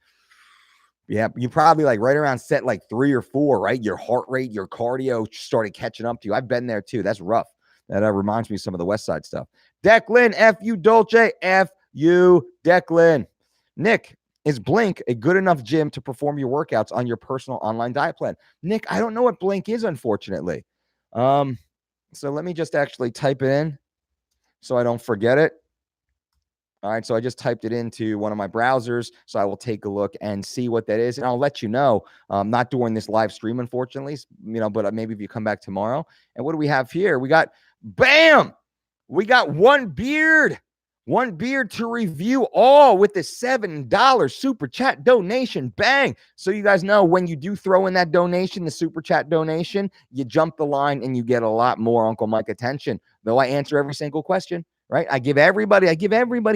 Yeah, you probably like right around set like 3 or 4, right? Your heart rate, your cardio started catching up to you. I've been there too. That's rough. That reminds me of some of the West Side stuff. Declan, F you, Dolce, F you, Declan. Nick, is Blink a good enough gym to perform your workouts on your personal online diet plan? Nick, I don't know what Blink is, unfortunately. So let me just actually type it in so I don't forget it. All right, so I just typed it into one of my browsers, so I will take a look and see what that is, and I'll let you know. Not during this live stream, unfortunately, but maybe if you come back tomorrow. And what do we have here? We got, bam! We got one beard to review, all with the $7 super chat donation. Bang! So you guys know when you do throw in that donation, the super chat donation, you jump the line and you get a lot more Uncle Mike attention. Though I answer every single question, right? I give everybody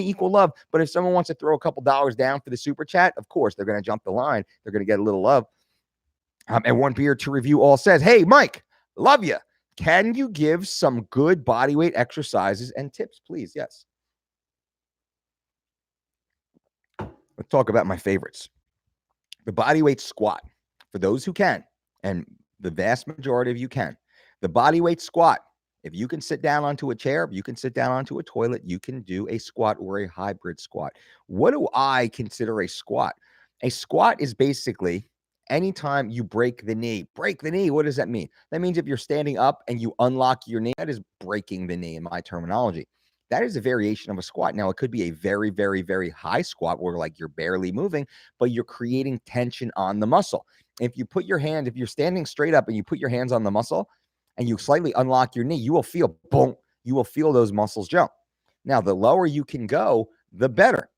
equal love. But if someone wants to throw a couple dollars down for the super chat, of course they're going to jump the line. They're going to get a little love. And one beard to review all says, "Hey Mike, love you. Can you give some good body weight exercises and tips, please?" Yes. Let's talk about my favorites. The bodyweight squat, for those who can, and the vast majority of you can. The bodyweight squat, if you can sit down onto a chair, if you can sit down onto a toilet, you can do a squat or a hybrid squat. What do I consider a squat? A squat is basically anytime you break the knee, what does that mean? That means if you're standing up and you unlock your knee, that is breaking the knee in my terminology. That is a variation of a squat. Now, it could be a very, very, very high squat where like you're barely moving, but you're creating tension on the muscle. If you put your hand, if you're standing straight up and you put your hands on the muscle and you slightly unlock your knee, you will feel boom, you will feel those muscles jump. Now, the lower you can go, the better.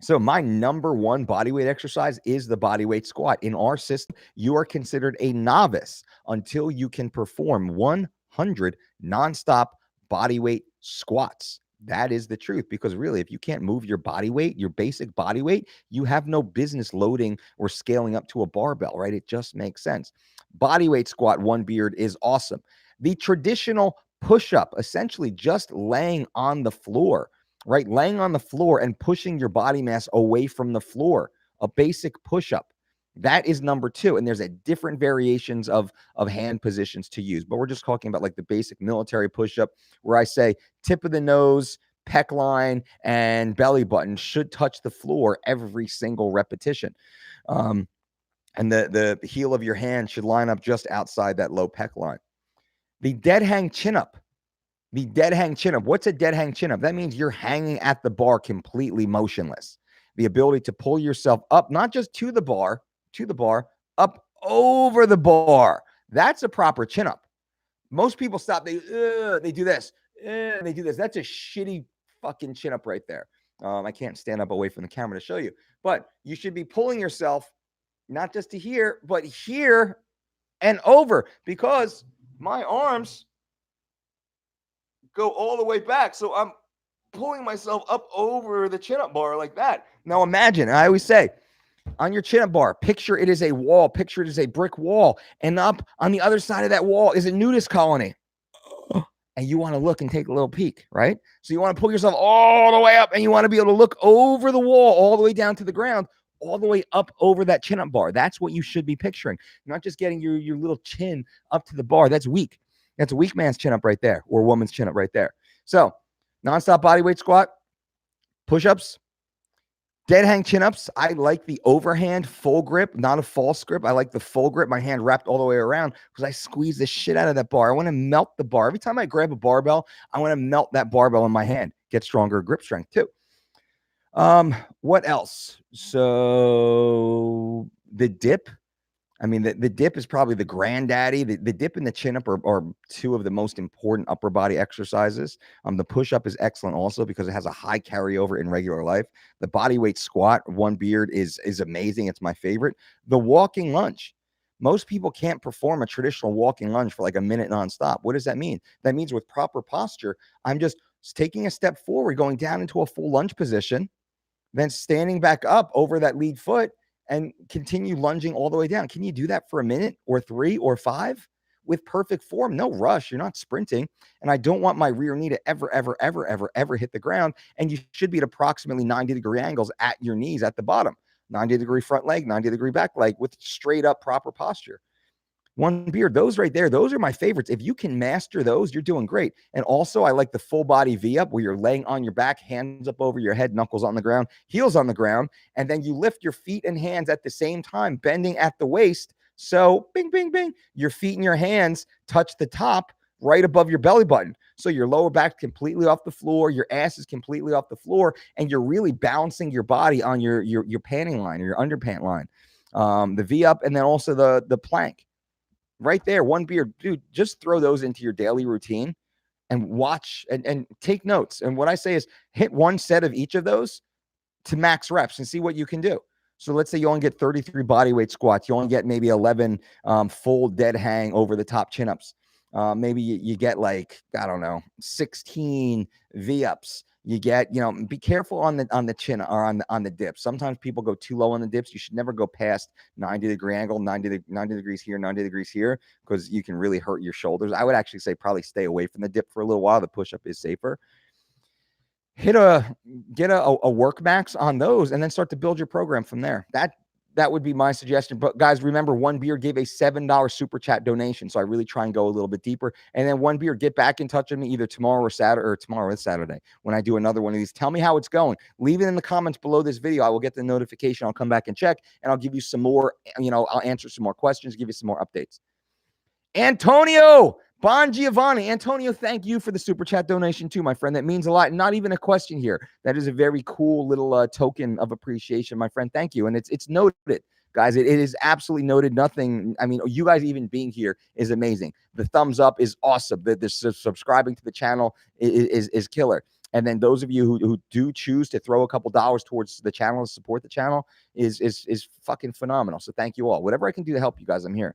So my number one bodyweight exercise is the bodyweight squat. In our system, you are considered a novice until you can perform 100 nonstop bodyweight squats. That is the truth, because really, if you can't move your body weight, your basic body weight, you have no business loading or scaling up to a barbell, right? It just makes sense. Bodyweight squat, one beard, is awesome. The traditional push-up, essentially just laying on the floor, right? Laying on the floor and pushing your body mass away from the floor, a basic push-up. That is number two. And there's a different variations of hand positions to use, but we're just talking about like the basic military push-up where I say tip of the nose, pec line, and belly button should touch the floor every single repetition. And the heel of your hand should line up just outside that low pec line. The dead hang chin-up. The dead hang chin-up. What's a dead hang chin-up? That means you're hanging at the bar completely motionless. The ability to pull yourself up, not just to the bar, up over the bar. That's a proper chin-up. Most people stop. They do this. They do this. That's a shitty fucking chin-up right there. I can't stand up away from the camera to show you. But you should be pulling yourself not just to here, but here and over, because my arms go all the way back. So I'm pulling myself up over the chin-up bar like that. Now imagine, I always say, on your chin-up bar, picture it as a wall, picture it as a brick wall, and up on the other side of that wall is a nudist colony. And you want to look and take a little peek, right? So you want to pull yourself all the way up, and you want to be able to look over the wall all the way down to the ground, all the way up over that chin-up bar. That's what you should be picturing. Not just getting your little chin up to the bar. That's weak. That's a weak man's chin-up right there, or woman's chin-up right there. So nonstop bodyweight squat, push-ups, dead hang chin-ups. I like the overhand full grip, not a false grip. I like the full grip, my hand wrapped all the way around, because I squeeze the shit out of that bar. I want to melt the bar. Every time I grab a barbell, I want to melt that barbell in my hand, get stronger grip strength too. What else? So the dip. I mean, the dip is probably the granddaddy. The dip and the chin-up are two of the most important upper body exercises. The push-up is excellent also because it has a high carryover in regular life. The bodyweight squat, one beard, is amazing. It's my favorite. The walking lunge. Most people can't perform a traditional walking lunge for like a minute nonstop. What does that mean? That means with proper posture, I'm just taking a step forward, going down into a full lunge position, then standing back up over that lead foot, and continue lunging all the way down. Can you do that for a minute or 3 or 5 with perfect form? No rush. You're not sprinting. And I don't want my rear knee to ever hit the ground. And you should be at approximately 90-degree angles at your knees at the bottom. 90-degree front leg, 90-degree back leg with straight up proper posture. One beard, those right there, those are my favorites. If you can master those, you're doing great. And also, I like the full body V-up where you're laying on your back, hands up over your head, knuckles on the ground, heels on the ground, and then you lift your feet and hands at the same time, bending at the waist. So bing, bing, bing, your feet and your hands touch the top right above your belly button. So your lower back completely off the floor, your ass is completely off the floor, and you're really balancing your body on your panting line or your underpant line. The V-up, and then also the plank. Right there, one beard, dude, just throw those into your daily routine and watch and take notes. And what I say is hit one set of each of those to max reps and see what you can do. So let's say you only get 33 bodyweight squats. You only get maybe 11 full dead hang over the top chin-ups. Maybe you get like, I don't know, 16 V-ups. You get, be careful on the chin or on the dips. Sometimes people go too low on the dips. You should never go past 90-degree angle, 90 degrees here, 90 degreers here, because you can really hurt your shoulders. I would actually say probably stay away from the dip for a little while. The push-up is safer. Get a work max on those and then start to build your program from there. that would be my suggestion. But guys, remember, One Beer gave a $7 super chat donation. So I really try and go a little bit deeper. And then One Beer, get back in touch with me either tomorrow or Saturday, or tomorrow is Saturday when I do another one of these. Tell me how it's going. Leave it in the comments below this video. I will get the notification. I'll come back and check, and I'll give you some more, I'll answer some more questions, give you some more updates. Antonio Bon Giovanni. Antonio, thank you for the super chat donation too, my friend. That means a lot. Not even a question here. That is a very cool little token of appreciation, my friend. Thank you. And it's noted, guys. It is absolutely noted. Nothing. I mean, you guys even being here is amazing. The thumbs up is awesome. The subscribing to the channel is killer. And then those of you who do choose to throw a couple dollars towards the channel and support the channel is fucking phenomenal. So thank you all. Whatever I can do to help you guys, I'm here.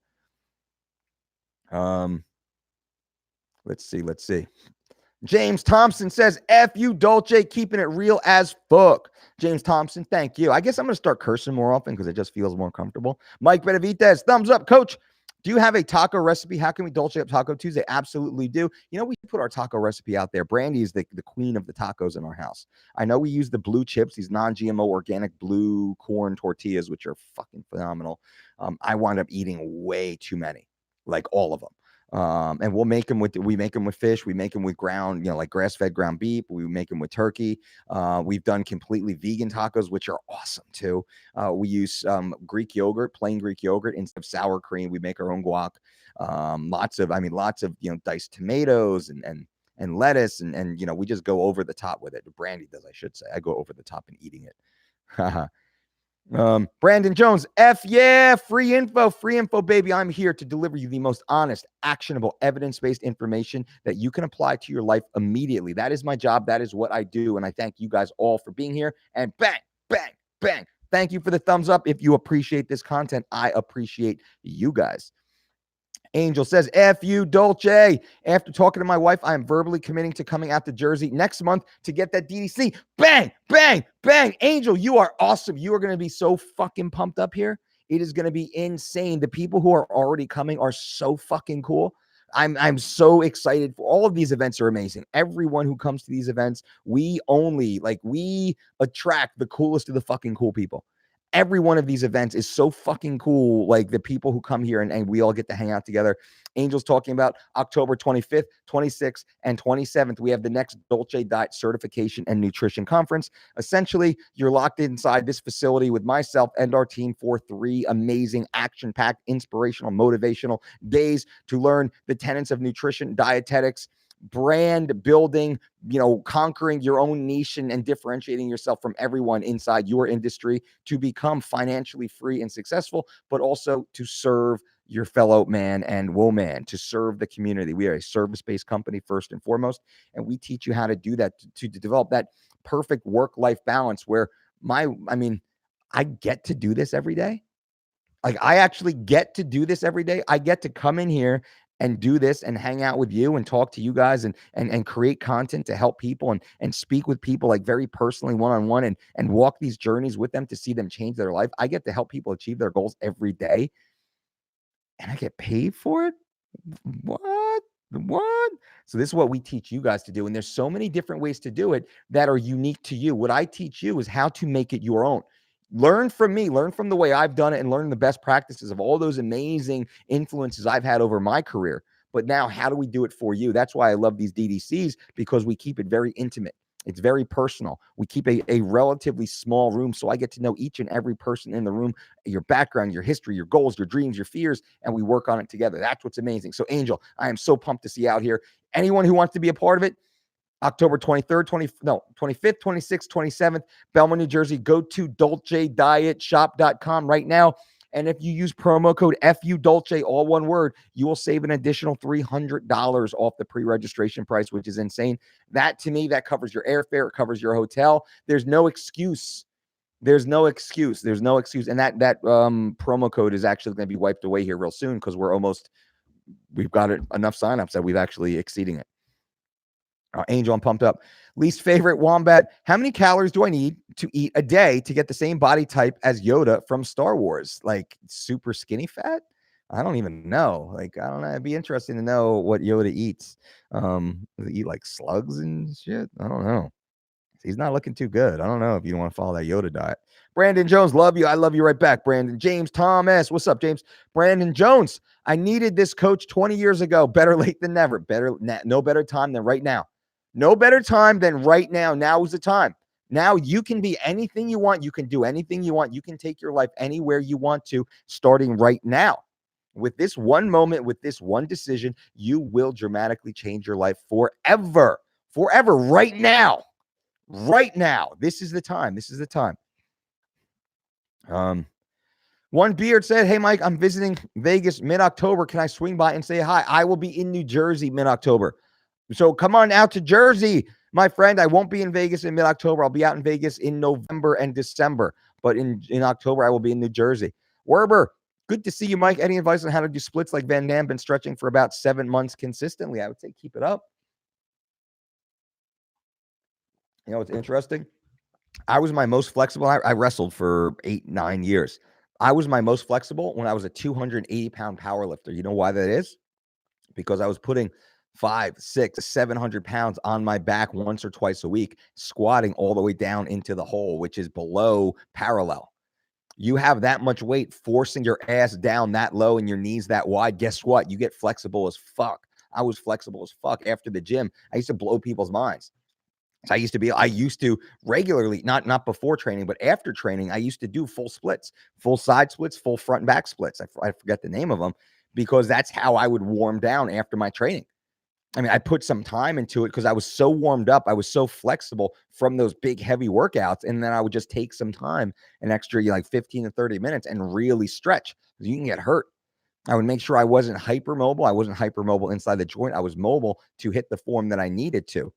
Let's see. James Thompson says, F you, Dolce, keeping it real as fuck. James Thompson, thank you. I guess I'm going to start cursing more often because it just feels more comfortable. Mike Benavidez, thumbs up, coach. Do you have a taco recipe? How can we Dolce up Taco Tuesday? Absolutely do. We put our taco recipe out there. Brandy is the queen of the tacos in our house. I know we use the blue chips, these non-GMO organic blue corn tortillas, which are fucking phenomenal. I wound up eating way too many, like all of them. And we make them with fish. We make them with ground, like grass-fed ground beef. We make them with turkey. We've done completely vegan tacos, which are awesome too. We use Greek yogurt, plain Greek yogurt instead of sour cream. We make our own guac. Lots of diced tomatoes and lettuce and we just go over the top with it. Brandy does, I should say. I go over the top in eating it. Brandon Jones, F yeah, free info, baby. I'm here to deliver you the most honest, actionable, evidence-based information that you can apply to your life immediately. That is my job. That is what I do. And I thank you guys all for being here. And bang, bang, bang. Thank you for the thumbs up. If you appreciate this content, I appreciate you guys. Angel says, F you, Dolce. After talking to my wife, I am verbally committing to coming out to Jersey next month to get that DDC. Bang, bang, bang. Angel, you are awesome. You are going to be so fucking pumped up here. It is going to be insane. The people who are already coming are so fucking cool. I'm so excited for all of these events. Are amazing. Everyone who comes to these events, we attract the coolest of the fucking cool people. Every one of these events is so fucking cool. Like the people who come here and we all get to hang out together. Angel's talking about October 25th, 26th, and 27th. We have the next Dolce Diet Certification and Nutrition Conference. Essentially, you're locked inside this facility with myself and our team for 3 amazing, action-packed, inspirational, motivational days to learn the tenets of nutrition, dietetics, brand building, conquering your own niche and differentiating yourself from everyone inside your industry to become financially free and successful, but also to serve your fellow man and woman, to serve the community. We are a service-based company first and foremost, and we teach you how to do that, to develop that perfect work-life balance where I get to do this every day. Like I actually get to do this every day. I get to come in here and do this and hang out with you and talk to you guys and create content to help people and speak with people like very personally one-on-one and walk these journeys with them to see them change their life. I get to help people achieve their goals every day. And I get paid for it? What? So this is what we teach you guys to do. And there's so many different ways to do it that are unique to you. What I teach you is how to make it your own. Learn from me, learn from the way I've done it, and learn the best practices of all those amazing influences I've had over my career. But now, how do we do it for you? That's why I love these DDCs, because we keep it very intimate. It's very personal. We keep a relatively small room, so I get to know each and every person in the room, your background, your history, your goals, your dreams, your fears, and we work on it together. That's what's amazing. So, Angel, I am so pumped to see you out here. Anyone who wants to be a part of it, October 23rd, 25th, 26th, 27th, Belmont, New Jersey. Go to DolceDietShop.com right now. And if you use promo code FUDolce, all one word, you will save an additional $300 off the pre-registration price, which is insane. That, to me, that covers your airfare. It covers your hotel. There's no excuse. And that promo code is actually going to be wiped away here real soon because we've got enough signups that we've actually exceeding it. Angel, I'm pumped up. Least favorite Wombat. How many calories do I need to eat a day to get the same body type as Yoda from Star Wars? Like super skinny fat? I don't even know. I don't know. It'd be interesting to know what Yoda eats. Does he eat like slugs and shit? I don't know. He's not looking too good. I don't know if you want to follow that Yoda diet. Brandon Jones, love you. I love you right back, Brandon. James Thomas, what's up, James? Brandon Jones, I needed this coach 20 years ago. Better late than never. No better time than right now. No better time than right now. Now is the time. Now you can be anything you want. You can do anything you want. You can take your life anywhere you want to, starting right now. With this one moment, with this one decision, you will dramatically change your life forever. Forever, right now. Right now. This is the time. This is the time. One Beard said, hey, Mike, I'm visiting Vegas mid-October. Can I swing by and say hi? I will be in New Jersey mid-October. So come on out to Jersey, my friend. I won't be in Vegas in mid-October. I'll be out in Vegas in November and December. But in October, I will be in New Jersey. Werber, good to see you, Mike. Any advice on how to do splits like Van Damme? Been stretching for about 7 months consistently. I would say keep it up. You know, it's interesting. I was my most flexible. I wrestled for 8-9 years. I was my most flexible when I was a 280-pound power lifter. You know why that is? Because I was putting 500, 600, 700 pounds on my back once or twice a week, squatting all the way down into the hole, which is below parallel. You have that much weight forcing your ass down that low and your knees that wide. Guess what? You get flexible as fuck. I was flexible as fuck after the gym. I used to blow people's minds. So I used to regularly, not before training, but after training, I used to do full splits, full side splits, full front and back splits. I forget the name of them because that's how I would warm down after my training. I mean, I put some time into it because I was so warmed up. I was so flexible from those big, heavy workouts. And then I would just take some time, an extra like 15 to 30 minutes and really stretch because you can get hurt. I would make sure I wasn't hypermobile. I wasn't hypermobile inside the joint. I was mobile to hit the form that I needed to.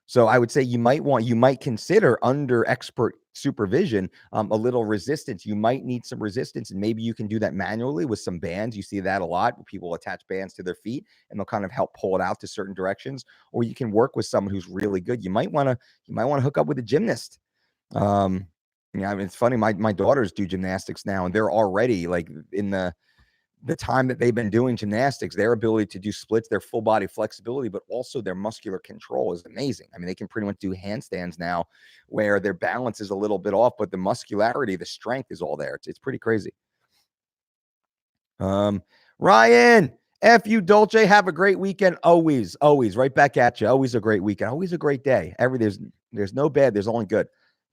So I would say you might consider under expert supervision, a little resistance. You might need some resistance, and maybe you can do that manually with some bands. You see that a lot where people attach bands to their feet and they'll kind of help pull it out to certain directions, or you can work with someone who's really good. You might want to hook up with a gymnast. I mean, it's funny. My daughters do gymnastics now, and they're already like in the time that they've been doing gymnastics, their ability to do splits, their full body flexibility, but also their muscular control is amazing. I mean, they can pretty much do handstands now where their balance is a little bit off, but the muscularity, the strength is all there. It's pretty crazy. Ryan, F you, Dolce, have a great weekend. Always right back at you. Always a great weekend. Always a great day. There's no bad. There's only good.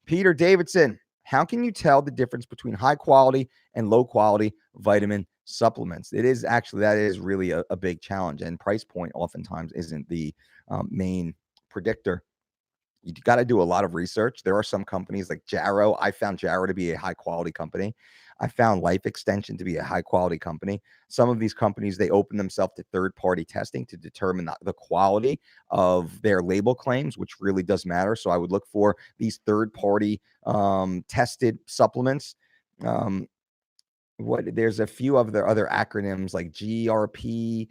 Peter Davidson, how can you tell the difference between high quality and low quality vitamin supplements? That is really a big challenge, and price point oftentimes isn't the main predictor. You got to do a lot of research. There are some companies like Jarrow. I found Jarrow to be a high quality company. I found Life Extension to be a high quality company. Some of these companies, they open themselves to third party testing to determine the quality of their label claims, which really does matter. So I would look for these third party tested supplements. There's a few of the other acronyms like GRP,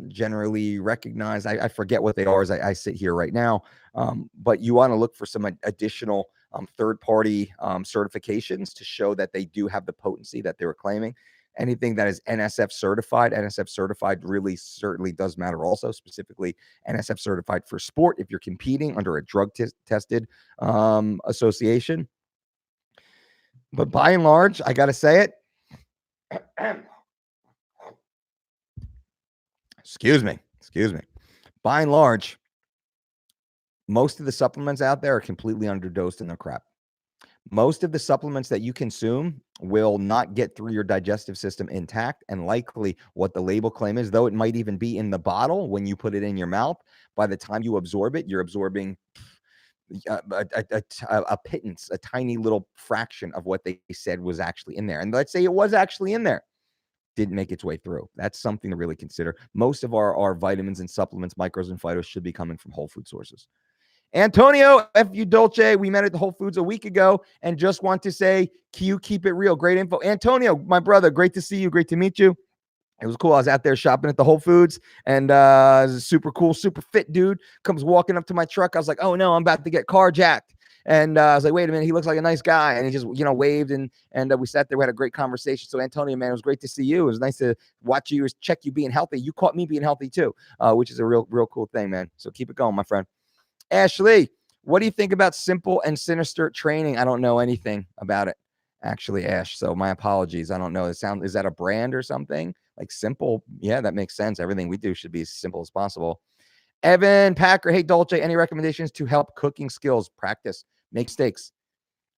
generally recognized. I forget what they are as I sit here right now. But you want to look for some additional third-party certifications to show that they do have the potency that they were claiming. Anything that is NSF certified really certainly does matter also, specifically NSF certified for sport if you're competing under a drug tested association. But by and large, I got to say it, Excuse me. By and large, most of the supplements out there are completely underdosed in their crap. Most of the supplements that you consume will not get through your digestive system intact, and likely what the label claim is, though it might even be in the bottle when you put it in your mouth, by the time you absorb it, you're absorbing a pittance, a tiny little fraction of what they said was actually in there. And let's say it was actually in there, didn't make its way through. That's something to really consider. Most of our vitamins and supplements, micros and phytos, should be coming from whole food sources. Antonio, F you, Dolce, we met at the Whole Foods a week ago and just want to say, Q, keep it real. Great info. Antonio, my brother, great to see you. Great to meet you. It was cool. I was out there shopping at the Whole Foods, and super cool, super fit dude comes walking up to my truck. I was like, oh no, I'm about to get carjacked. And I was like, wait a minute, he looks like a nice guy. And he just, waved, and we sat there. We had a great conversation. So Antonio, man, it was great to see you. It was nice to watch you, check you being healthy. You caught me being healthy too, which is a real cool thing, man. So keep it going, my friend. Ashley, What do you think about simple and sinister training? I don't know anything about it, actually, Ash. So my apologies. I don't know. Is that a brand or something? Like simple? Yeah, that makes sense. Everything we do should be as simple as possible. Evan Packer, hey Dolce, any recommendations to help cooking skills? Practice, make steaks.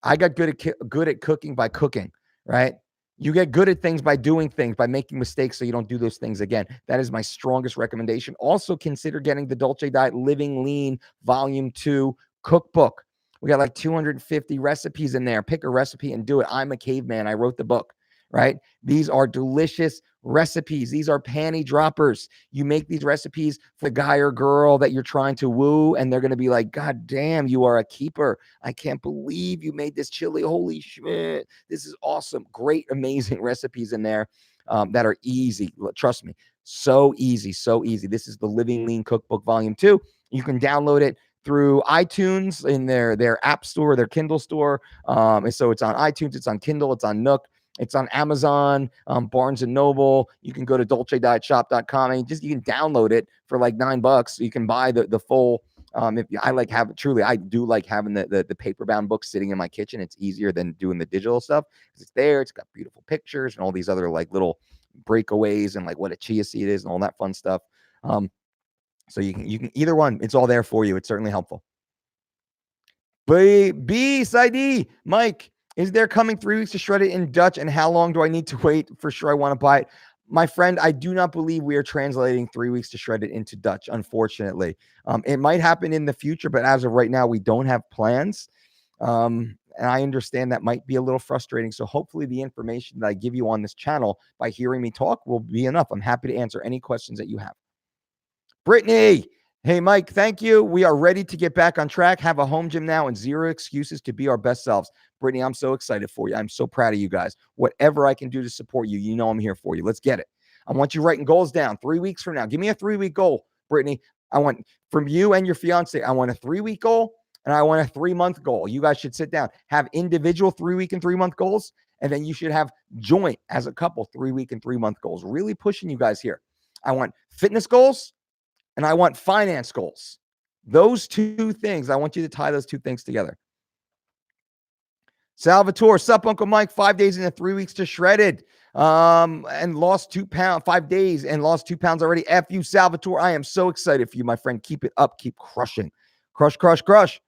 I got good at cooking by cooking, right? You get good at things by doing things, by making mistakes so you don't do those things again. That is my strongest recommendation. Also consider getting the Dolce Diet Living Lean Volume 2 cookbook. We got like 250 recipes in there. Pick a recipe and do it. I'm a caveman. I wrote the book, right? These are delicious recipes. These are panty droppers. You make these recipes for the guy or girl that you're trying to woo, and they're going to be like, God damn, you are a keeper. I can't believe you made this chili. Holy shit. This is awesome. Great, amazing recipes in there that are easy. Trust me. So easy. So easy. This is the Living Lean Cookbook Volume 2. You can download it through iTunes in their app store, their Kindle store. And so it's on iTunes, it's on Kindle, it's on Nook. It's on Amazon, Barnes and Noble. You can go to dolcedietshop.com and you can download it for like $9. You can buy the full. I do like having the paperbound books sitting in my kitchen. It's easier than doing the digital stuff because it's there. It's got beautiful pictures and all these other like little breakaways and like what a chia seed is and all that fun stuff. So you can either one. It's all there for you. It's certainly helpful. B Side Mike. Is there coming 3 weeks to shred it in Dutch, and how long do I need to wait? For sure, I want to buy it. My friend, I do not believe we are translating 3 weeks to shred it into Dutch, unfortunately. It might happen in the future, but as of right now, we don't have plans. And I understand that might be a little frustrating. So hopefully the information that I give you on this channel by hearing me talk will be enough. I'm happy to answer any questions that you have. Brittany. Hey, Mike, thank you. We are ready to get back on track, have a home gym now, and zero excuses to be our best selves. Brittany, I'm so excited for you. I'm so proud of you guys. Whatever I can do to support you, you know I'm here for you. Let's get it. I want you writing goals down 3 weeks from now. Give me a 3-week goal, Brittany. I want from you and your fiance, I want a 3-week goal, and I want a 3-month goal. You guys should sit down, have individual 3-week and 3-month goals, and then you should have joint as a couple 3-week and 3-month goals. Really pushing you guys here. I want fitness goals, and I want finance goals. Those two things, I want you to tie those two things together. Salvatore, sup, Uncle Mike, 5 days into 3 weeks to shredded and lost 2 pounds, 5 days and lost 2 pounds already. F you, Salvatore. I am so excited for you, my friend. Keep it up. Keep crushing. Crush, crush, crush.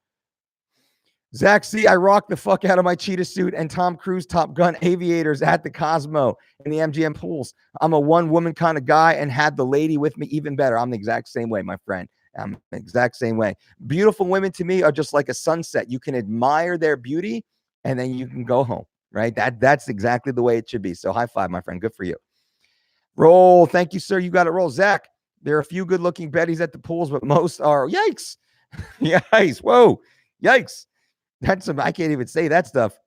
Zach C, I rocked the fuck out of my cheetah suit and Tom Cruise Top Gun aviators at the Cosmo in the MGM pools. I'm a one-woman kind of guy and had the lady with me even better. I'm the exact same way, my friend. I'm the exact same way. Beautiful women to me are just like a sunset. You can admire their beauty and then you can go home, right? That's exactly the way it should be. So high five, my friend. Good for you. Roll. Thank you, sir. You got it. Roll. Zach, there are a few good-looking Bettys at the pools, but most are, yikes. Yikes. Whoa. Yikes. I can't even say that stuff.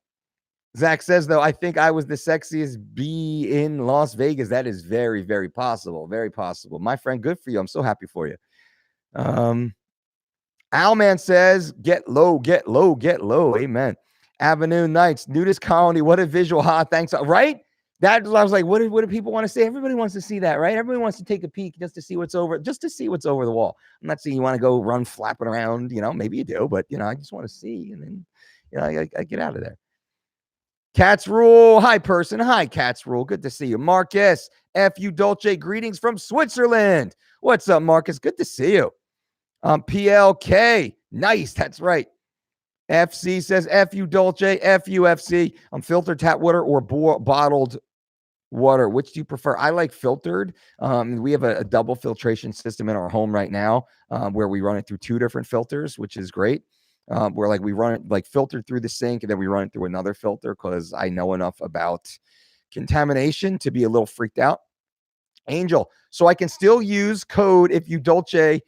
Zach says, though, I think I was the sexiest bee in Las Vegas. That is very, very possible. Very possible. My friend, good for you. I'm so happy for you. Owlman says, get low, get low, get low. Amen. Avenue Nights, nudist colony. What a visual. Thanks. Right? I was like, what do people want to see? Everybody wants to see that, right? Everybody wants to take a peek just to see what's over the wall. I'm not saying you want to go run flapping around, maybe you do, but I just want to see. And then, I get out of there. Cats Rule. Hi, person. Hi, Cats Rule. Good to see you. Marcus, F.U. Dolce. Greetings from Switzerland. What's up, Marcus? Good to see you. PLK. Nice. That's right. FC says, F.U. Dolce. F.U. FC. Filtered tap water or bottled water. Which do you prefer? I like filtered. We have a double filtration system in our home right now where we run it through 2 different filters, which is great. Where like we run it like filtered through the sink and then we run it through another filter because I know enough about contamination to be a little freaked out. Angel, so I can still use code F.U. Dolce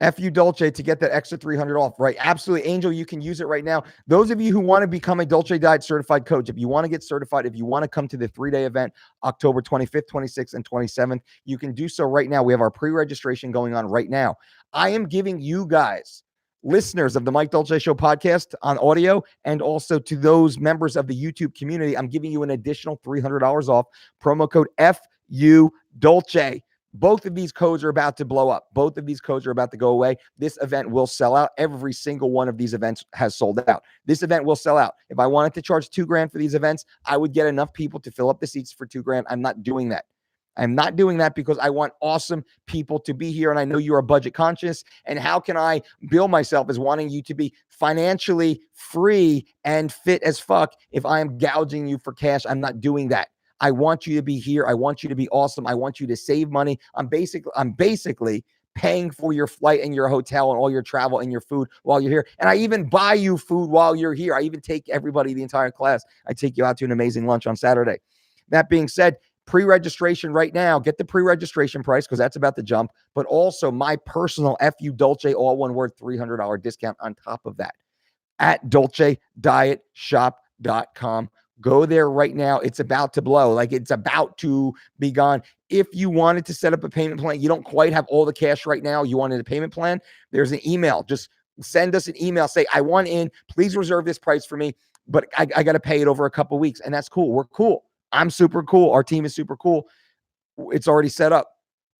to get that extra $300 off, right? Absolutely, Angel, you can use it right now. Those of you who want to become a Dolce Diet certified coach, if you want to get certified, if you want to come to the 3-day event, October 25th, 26th, and 27th, you can do so right now. We have our pre-registration going on right now. I am giving you guys, listeners of the Mike Dolce Show podcast on audio, and also to those members of the YouTube community, I'm giving you an additional $300 off. Promo code F.U. Dolce. Both of these codes are about to blow up. Both of these codes are about to go away. This event will sell out. Every single one of these events has sold out. This event will sell out. If I wanted to charge $2,000 for these events, I would get enough people to fill up the seats for $2,000. I'm not doing that. I'm not doing that because I want awesome people to be here. And I know you are budget conscious. And how can I bill myself as wanting you to be financially free and fit as fuck if I am gouging you for cash? I'm not doing that. I want you to be here. I want you to be awesome. I want you to save money. I'm basically paying for your flight and your hotel and all your travel and your food while you're here. And I even buy you food while you're here. I even take everybody, the entire class. I take you out to an amazing lunch on Saturday. That being said, pre-registration right now, get the pre-registration price because that's about to jump, but also my personal FU Dolce, all one word, $300 discount on top of that at DolceDietShop.com. Go there right now. It's about to blow. Like, it's about to be gone. If you wanted to set up a payment plan, you don't quite have all the cash right now, you wanted a payment plan, there's an email. Just send us an email. Say, I want in. Please reserve this price for me, but I got to pay it over a couple weeks. And that's cool. We're cool. I'm super cool. Our team is super cool. It's already set up.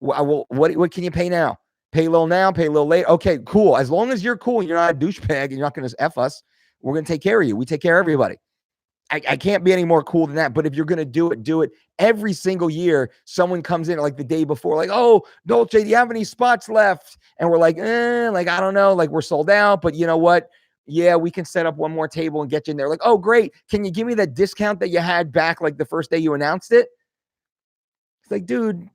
What can you pay now? Pay a little now, pay a little later. Okay, cool. As long as you're cool and you're not a douchebag and you're not going to F us, we're going to take care of you. We take care of everybody. I can't be any more cool than that. But if you're going to do it every single year. Someone comes in like the day before, like, oh, Dolce, do you have any spots left? And we're like, I don't know. Like, we're sold out, but you know what? Yeah, we can set up one more table and get you in there. Like, oh, great. Can you give me that discount that you had back like the first day you announced it? It's like, dude,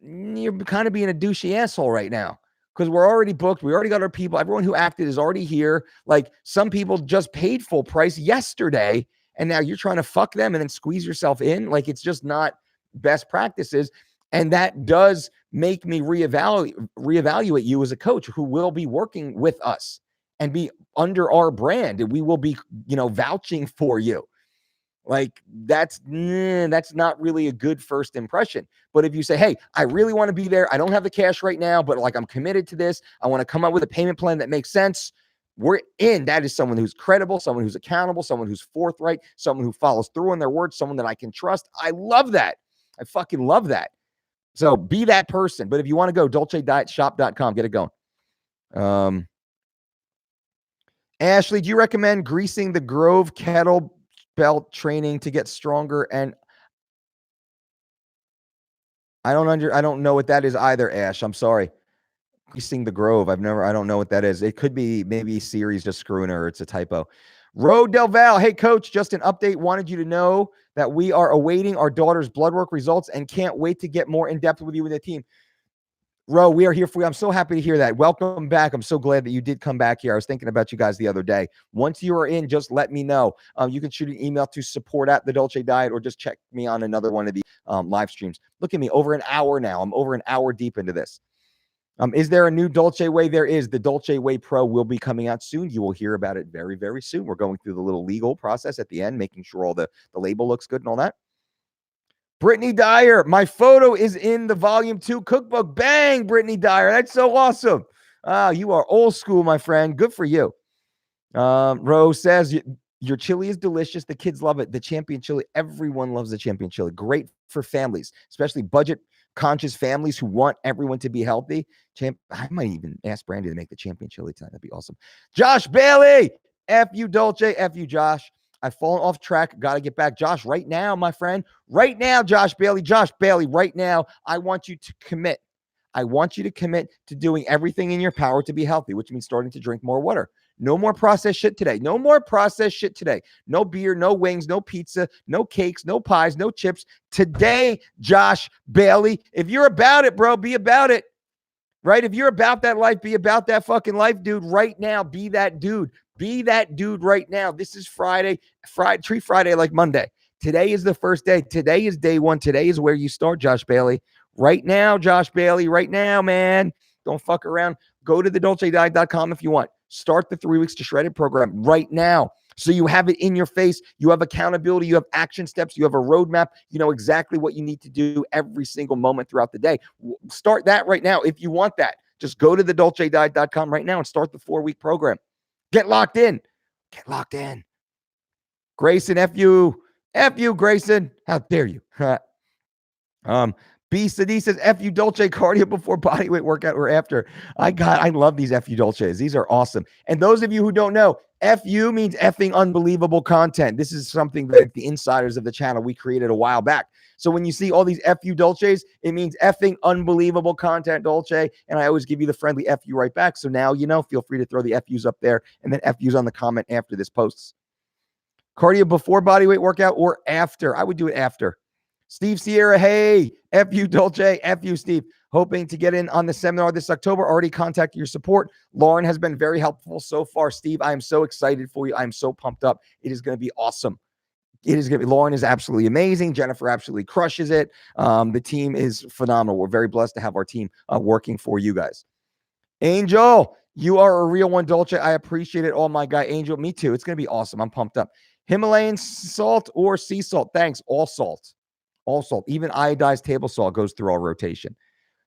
you're kind of being a douchey asshole right now because we're already booked. We already got our people. Everyone who acted is already here. Like, some people just paid full price yesterday, and now you're trying to fuck them and then squeeze yourself in. Like, it's just not best practices. And that does make me reevaluate you as a coach who will be working with us and be under our brand. And we will be, vouching for you. Like, that's not really a good first impression. But if you say, hey, I really want to be there. I don't have the cash right now, but like, I'm committed to this. I want to come up with a payment plan that makes sense. We're in. That is someone who's credible, someone who's accountable, someone who's forthright, someone who follows through on their words, someone that I can trust. I love that. I fucking love that. So be that person. But if you want to go, DolceDietShop.com, get it going. Ashley, do you recommend greasing the Grove kettlebell training to get stronger? And I don't know what that is either, Ash. I'm sorry. Greasing the Grove. I don't know what that is. It could be maybe Siri's just screwing her. It's a typo. Ro Del Val. Hey, coach, just an update. Wanted you to know that we are awaiting our daughter's blood work results and can't wait to get more in depth with you and the team. Ro, we are here for you. I'm so happy to hear that. Welcome back. I'm so glad that you did come back here. I was thinking about you guys the other day. Once you are in, just let me know. You can shoot an email to support@thedolce.diet or just check me on another one of the live streams. Look at me, over an hour now. I'm over an hour deep into this. Is there a new Dolce Way? There is. The Dolce Way Pro will be coming out soon. You will hear about it very, very soon. We're going through the little legal process at the end, making sure all the label looks good and all that. Brittany Dyer, my photo is in the volume 2 cookbook. Bang, Brittany Dyer. That's so awesome. You are old school, my friend. Good for you. Rose says, your chili is delicious. The kids love it. The champion chili. Everyone loves the champion chili. Great for families, especially budget conscious families who want everyone to be healthy. I might even ask Brandy to make the champion chili tonight. That'd be awesome. Josh Bailey, F you Dolce, F you Josh. I've fallen off track. Got to get back. Josh, right now, my friend. Right now, Josh Bailey, right now, I want you to commit. I want you to commit to doing everything in your power to be healthy, which means starting to drink more water. No more processed shit today. No more processed shit today. No beer, no wings, no pizza, no cakes, no pies, no chips. Today, Josh Bailey, if you're about it, bro, be about it. Right? If you're about that life, be about that fucking life, dude. Right now, be that dude. Be that dude right now. This is Friday. Treat Friday like Monday. Today is the first day. Today is day one. Today is where you start, Josh Bailey. Right now, Josh Bailey. Right now, man. Don't fuck around. Go to thedolcediet.com if you want. Start the 3 weeks to shredded program right now. So you have it in your face. You have accountability. You have action steps. You have a roadmap. You know exactly what you need to do every single moment throughout the day. Start that right now if you want that. Just go to thedolcediet.com right now and start the 4-week program. Get locked in. Get locked in. Grayson, F you, Grayson. How dare you? B. Sadi says, FU Dolce, cardio before bodyweight workout or after. I love these FU Dolces. These are awesome. And those of you who don't know, FU means effing unbelievable content. This is something that the insiders of the channel, we created a while back. So when you see all these FU Dolces, it means effing unbelievable content, Dolce. And I always give you the friendly FU right back. So now, feel free to throw the FUs up there and then FUs on the comment after this posts. Cardio before bodyweight workout or after? I would do it after. Steve Sierra, hey, FU Dolce, FU Steve. Hoping to get in on the seminar this October. Already contacted your support. Lauren has been very helpful so far. Steve, I am so excited for you. I'm so pumped up. It is going to be awesome. Lauren is absolutely amazing. Jennifer absolutely crushes it. The team is phenomenal. We're very blessed to have our team working for you guys. Angel, you are a real one, Dolce. I appreciate it. Oh, my guy, Angel. Me too. It's going to be awesome. I'm pumped up. Himalayan salt or sea salt? Thanks. All salt. All salt. Even iodized table salt goes through our rotation.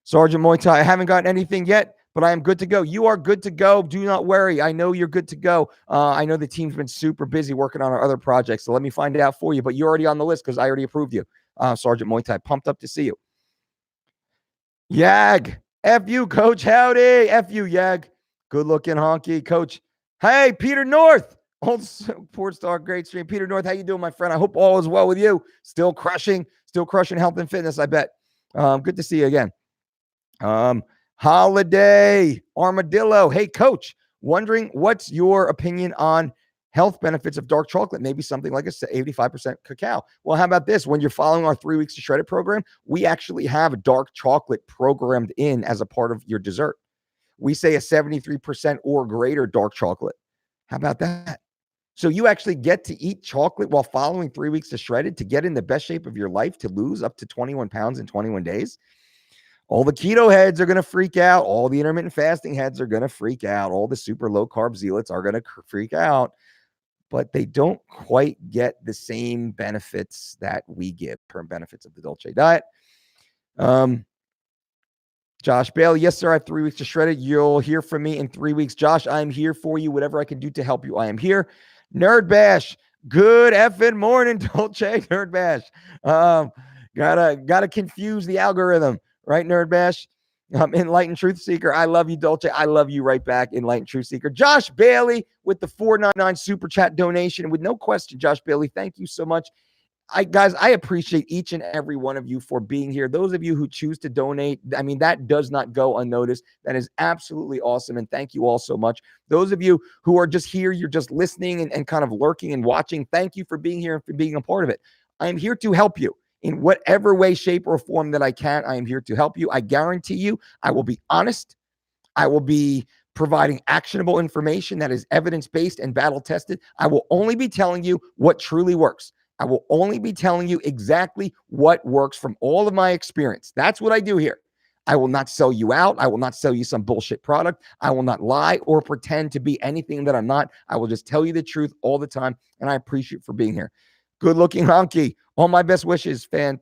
Sergeant Muay Thai, I haven't gotten anything yet, but I am good to go. You are good to go. Do not worry. I know you're good to go. I know the team's been super busy working on our other projects, so let me find it out for you. But you're already on the list because I already approved you. Sergeant Muay Thai, pumped up to see you. Yag. F-U, Coach. Howdy. F-U, Yag. Good looking honky. Coach. Hey, Peter North. Old support star, great stream. Peter North, how you doing, my friend? I hope all is well with you. Still crushing health and fitness, I bet. Good to see you again. Holiday Armadillo. Hey, Coach, wondering what's your opinion on health benefits of dark chocolate? Maybe something like 85% cacao. Well, how about this? When you're following our 3 weeks to shred it program, we actually have dark chocolate programmed in as a part of your dessert. We say a 73% or greater dark chocolate. How about that? So you actually get to eat chocolate while following 3 weeks to shred it to get in the best shape of your life to lose up to 21 pounds in 21 days. All the keto heads are going to freak out. All the intermittent fasting heads are going to freak out. All the super low carb zealots are going to freak out. But they don't quite get the same benefits that we give, term benefits of the Dolce Diet. Josh Bailey, yes, sir. I have 3 weeks to shred it. You'll hear from me in 3 weeks. Josh, I'm here for you. Whatever I can do to help you, I am here. Nerd Bash, good effing morning, Dolce. Nerd Bash. Gotta confuse the algorithm, right, Nerd Bash? Enlightened Truth Seeker, I love you, Dolce. I love you right back, Enlightened Truth Seeker. Josh Bailey with the $4.99 super chat donation. With no question, Josh Bailey, thank you so much. Guys, I appreciate each and every one of you for being here. Those of you who choose to donate, I mean, that does not go unnoticed. That is absolutely awesome. And thank you all so much. Those of you who are just here, you're just listening and kind of lurking and watching. Thank you for being here and for being a part of it. I'm here to help you in whatever way, shape, or form that I can. I am here to help you. I guarantee you, I will be honest. I will be providing actionable information that is evidence-based and battle-tested. I will only be telling you what truly works. I will only be telling you exactly what works from all of my experience. That's what I do here. I will not sell you out. I will not sell you some bullshit product. I will not lie or pretend to be anything that I'm not. I will just tell you the truth all the time, and I appreciate you for being here. Good looking honky. All my best wishes, fan.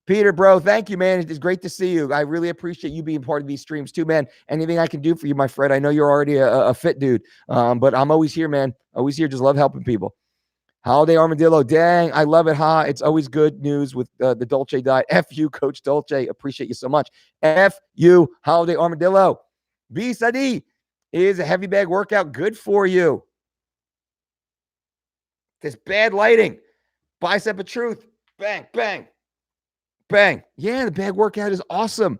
Peter, bro, thank you, man. It's great to see you. I really appreciate you being part of these streams too, man. Anything I can do for you, my friend. I know you're already a fit dude, but I'm always here, man. Always here. Just love helping people. Holiday Armadillo, dang, I love it, huh? It's always good news with the Dolce Diet. F you, Coach Dolce. Appreciate you so much. F you, Holiday Armadillo. B Sadi, is a heavy bag workout good for you? This bad lighting. Bicep of truth. Bang, bang, bang. Yeah, the bag workout is awesome.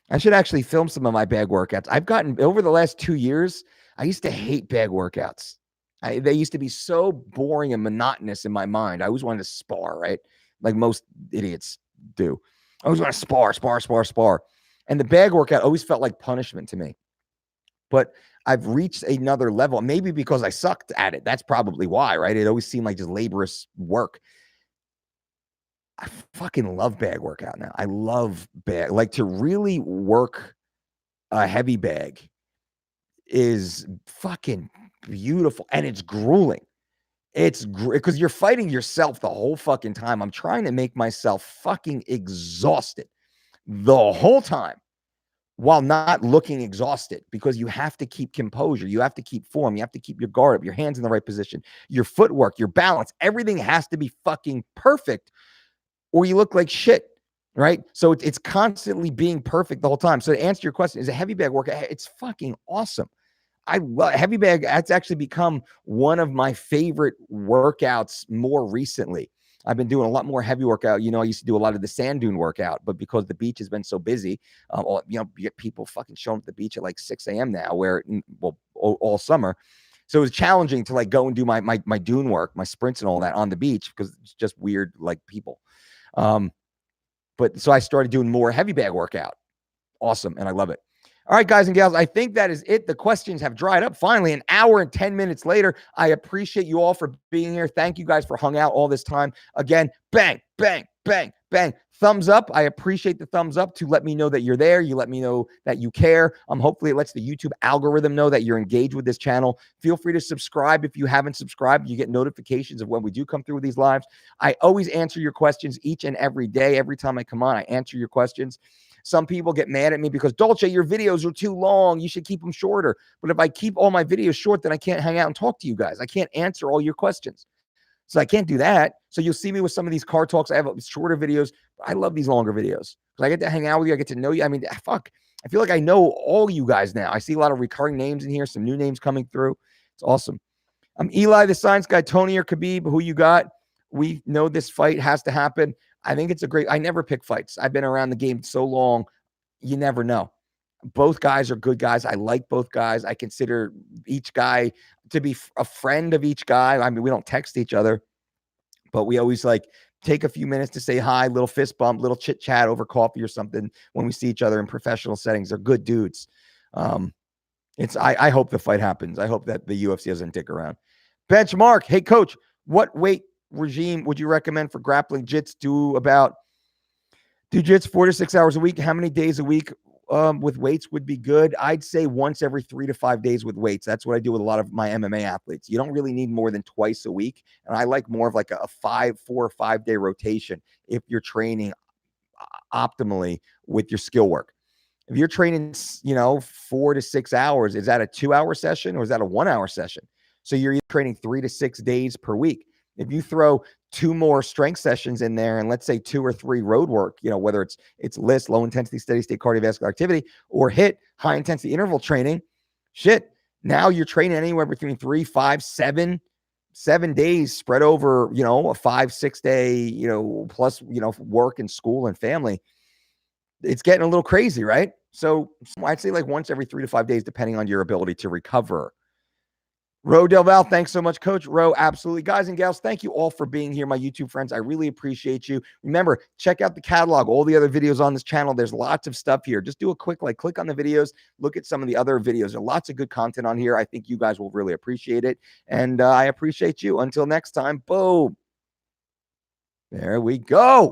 I should actually film some of my bag workouts. I've gotten, over the last 2 years, I used to hate bag workouts. They used to be so boring and monotonous in my mind. I always wanted to spar, right? Like most idiots do. I always want to spar. And the bag workout always felt like punishment to me. But I've reached another level, maybe because I sucked at it. That's probably why, right? It always seemed like just laborious work. I fucking love bag workout now. I love bag. Like, to really work a heavy bag is fucking beautiful, and it's grueling. It's because you're fighting yourself the whole fucking time. I'm trying to make myself fucking exhausted the whole time while not looking exhausted, because you have to keep composure. You have to keep form. You have to keep your guard up, your hands in the right position, your footwork, your balance. Everything has to be fucking perfect, or you look like shit. right? So it's constantly being perfect the whole time. So to answer your question, is a heavy bag workout? It's fucking awesome. I love heavy bag. That's actually become one of my favorite workouts more recently. I've been doing a lot more heavy workout. I used to do a lot of the sand dune workout, but because the beach has been so busy, you get people fucking showing up at the beach at like 6 a.m. now, all summer. So it was challenging to like go and do my dune work, my sprints and all that on the beach because it's just weird, like people. But so I started doing more heavy bag workout. Awesome. And I love it. All right, guys and gals, I think that is it. The questions have dried up. Finally, an hour and 10 minutes later. I appreciate you all for being here. Thank you guys for hung out all this time. Again, bang, bang, bang, bang. Thumbs up. I appreciate the thumbs up to let me know that you're there. You let me know that you care. Hopefully it lets the YouTube algorithm know that you're engaged with this channel. Feel free to subscribe if you haven't subscribed. You get notifications of when we do come through with these lives. I always answer your questions each and every day. Every time I come on, I answer your questions. Some people get mad at me because, Dolce, your videos are too long. You should keep them shorter. But if I keep all my videos short, then I can't hang out and talk to you guys. I can't answer all your questions. So I can't do that. So you'll see me with some of these car talks. I have shorter videos. But I love these longer videos because I get to hang out with you. I get to know you. I mean, fuck. I feel like I know all you guys now. I see a lot of recurring names in here, some new names coming through. It's awesome. I'm Eli, the science guy. Tony or Khabib, who you got? We know this fight has to happen. I think it's I never pick fights. I've been around the game so long. You never know. Both guys are good guys. I like both guys. I consider each guy to be a friend of each guy. I mean, we don't text each other, but we always like take a few minutes to say hi, little fist bump, little chit chat over coffee or something when we see each other in professional settings. They're good dudes. I hope the fight happens. I hope that the UFC doesn't dick around. Benchmark. Hey, coach, what weight regime would you recommend for grappling jits? Do jits 4 to 6 hours a week. How many days a week with weights would be good? I'd say once every 3 to 5 days with weights. That's what I do with a lot of my MMA athletes. You don't really need more than twice a week. And I like more of like a 4 or 5 day rotation if you're training optimally with your skill work. If you're training, 4 to 6 hours, is that a 2-hour session or is that a 1-hour session? So you're training 3 to 6 days per week. If you throw 2 more strength sessions in there and let's say 2 or 3 road work, whether it's LIST, low intensity, steady state cardiovascular activity, or HIIT, high intensity interval training, now you're training anywhere between 3, 5, 7 days spread over, a 5-6 day, plus, work and school and family. It's getting a little crazy, right? So I'd say like once every 3 to 5 days, depending on your ability to recover. Ro Del Val, thanks so much, Coach. Ro, absolutely. Guys and gals, thank you all for being here, my YouTube friends. I really appreciate you. Remember, check out the catalog, all the other videos on this channel. There's lots of stuff here. Just do a quick click on the videos, look at some of the other videos. There's lots of good content on here. I think you guys will really appreciate it. And I appreciate you. Until next time, boom. There we go.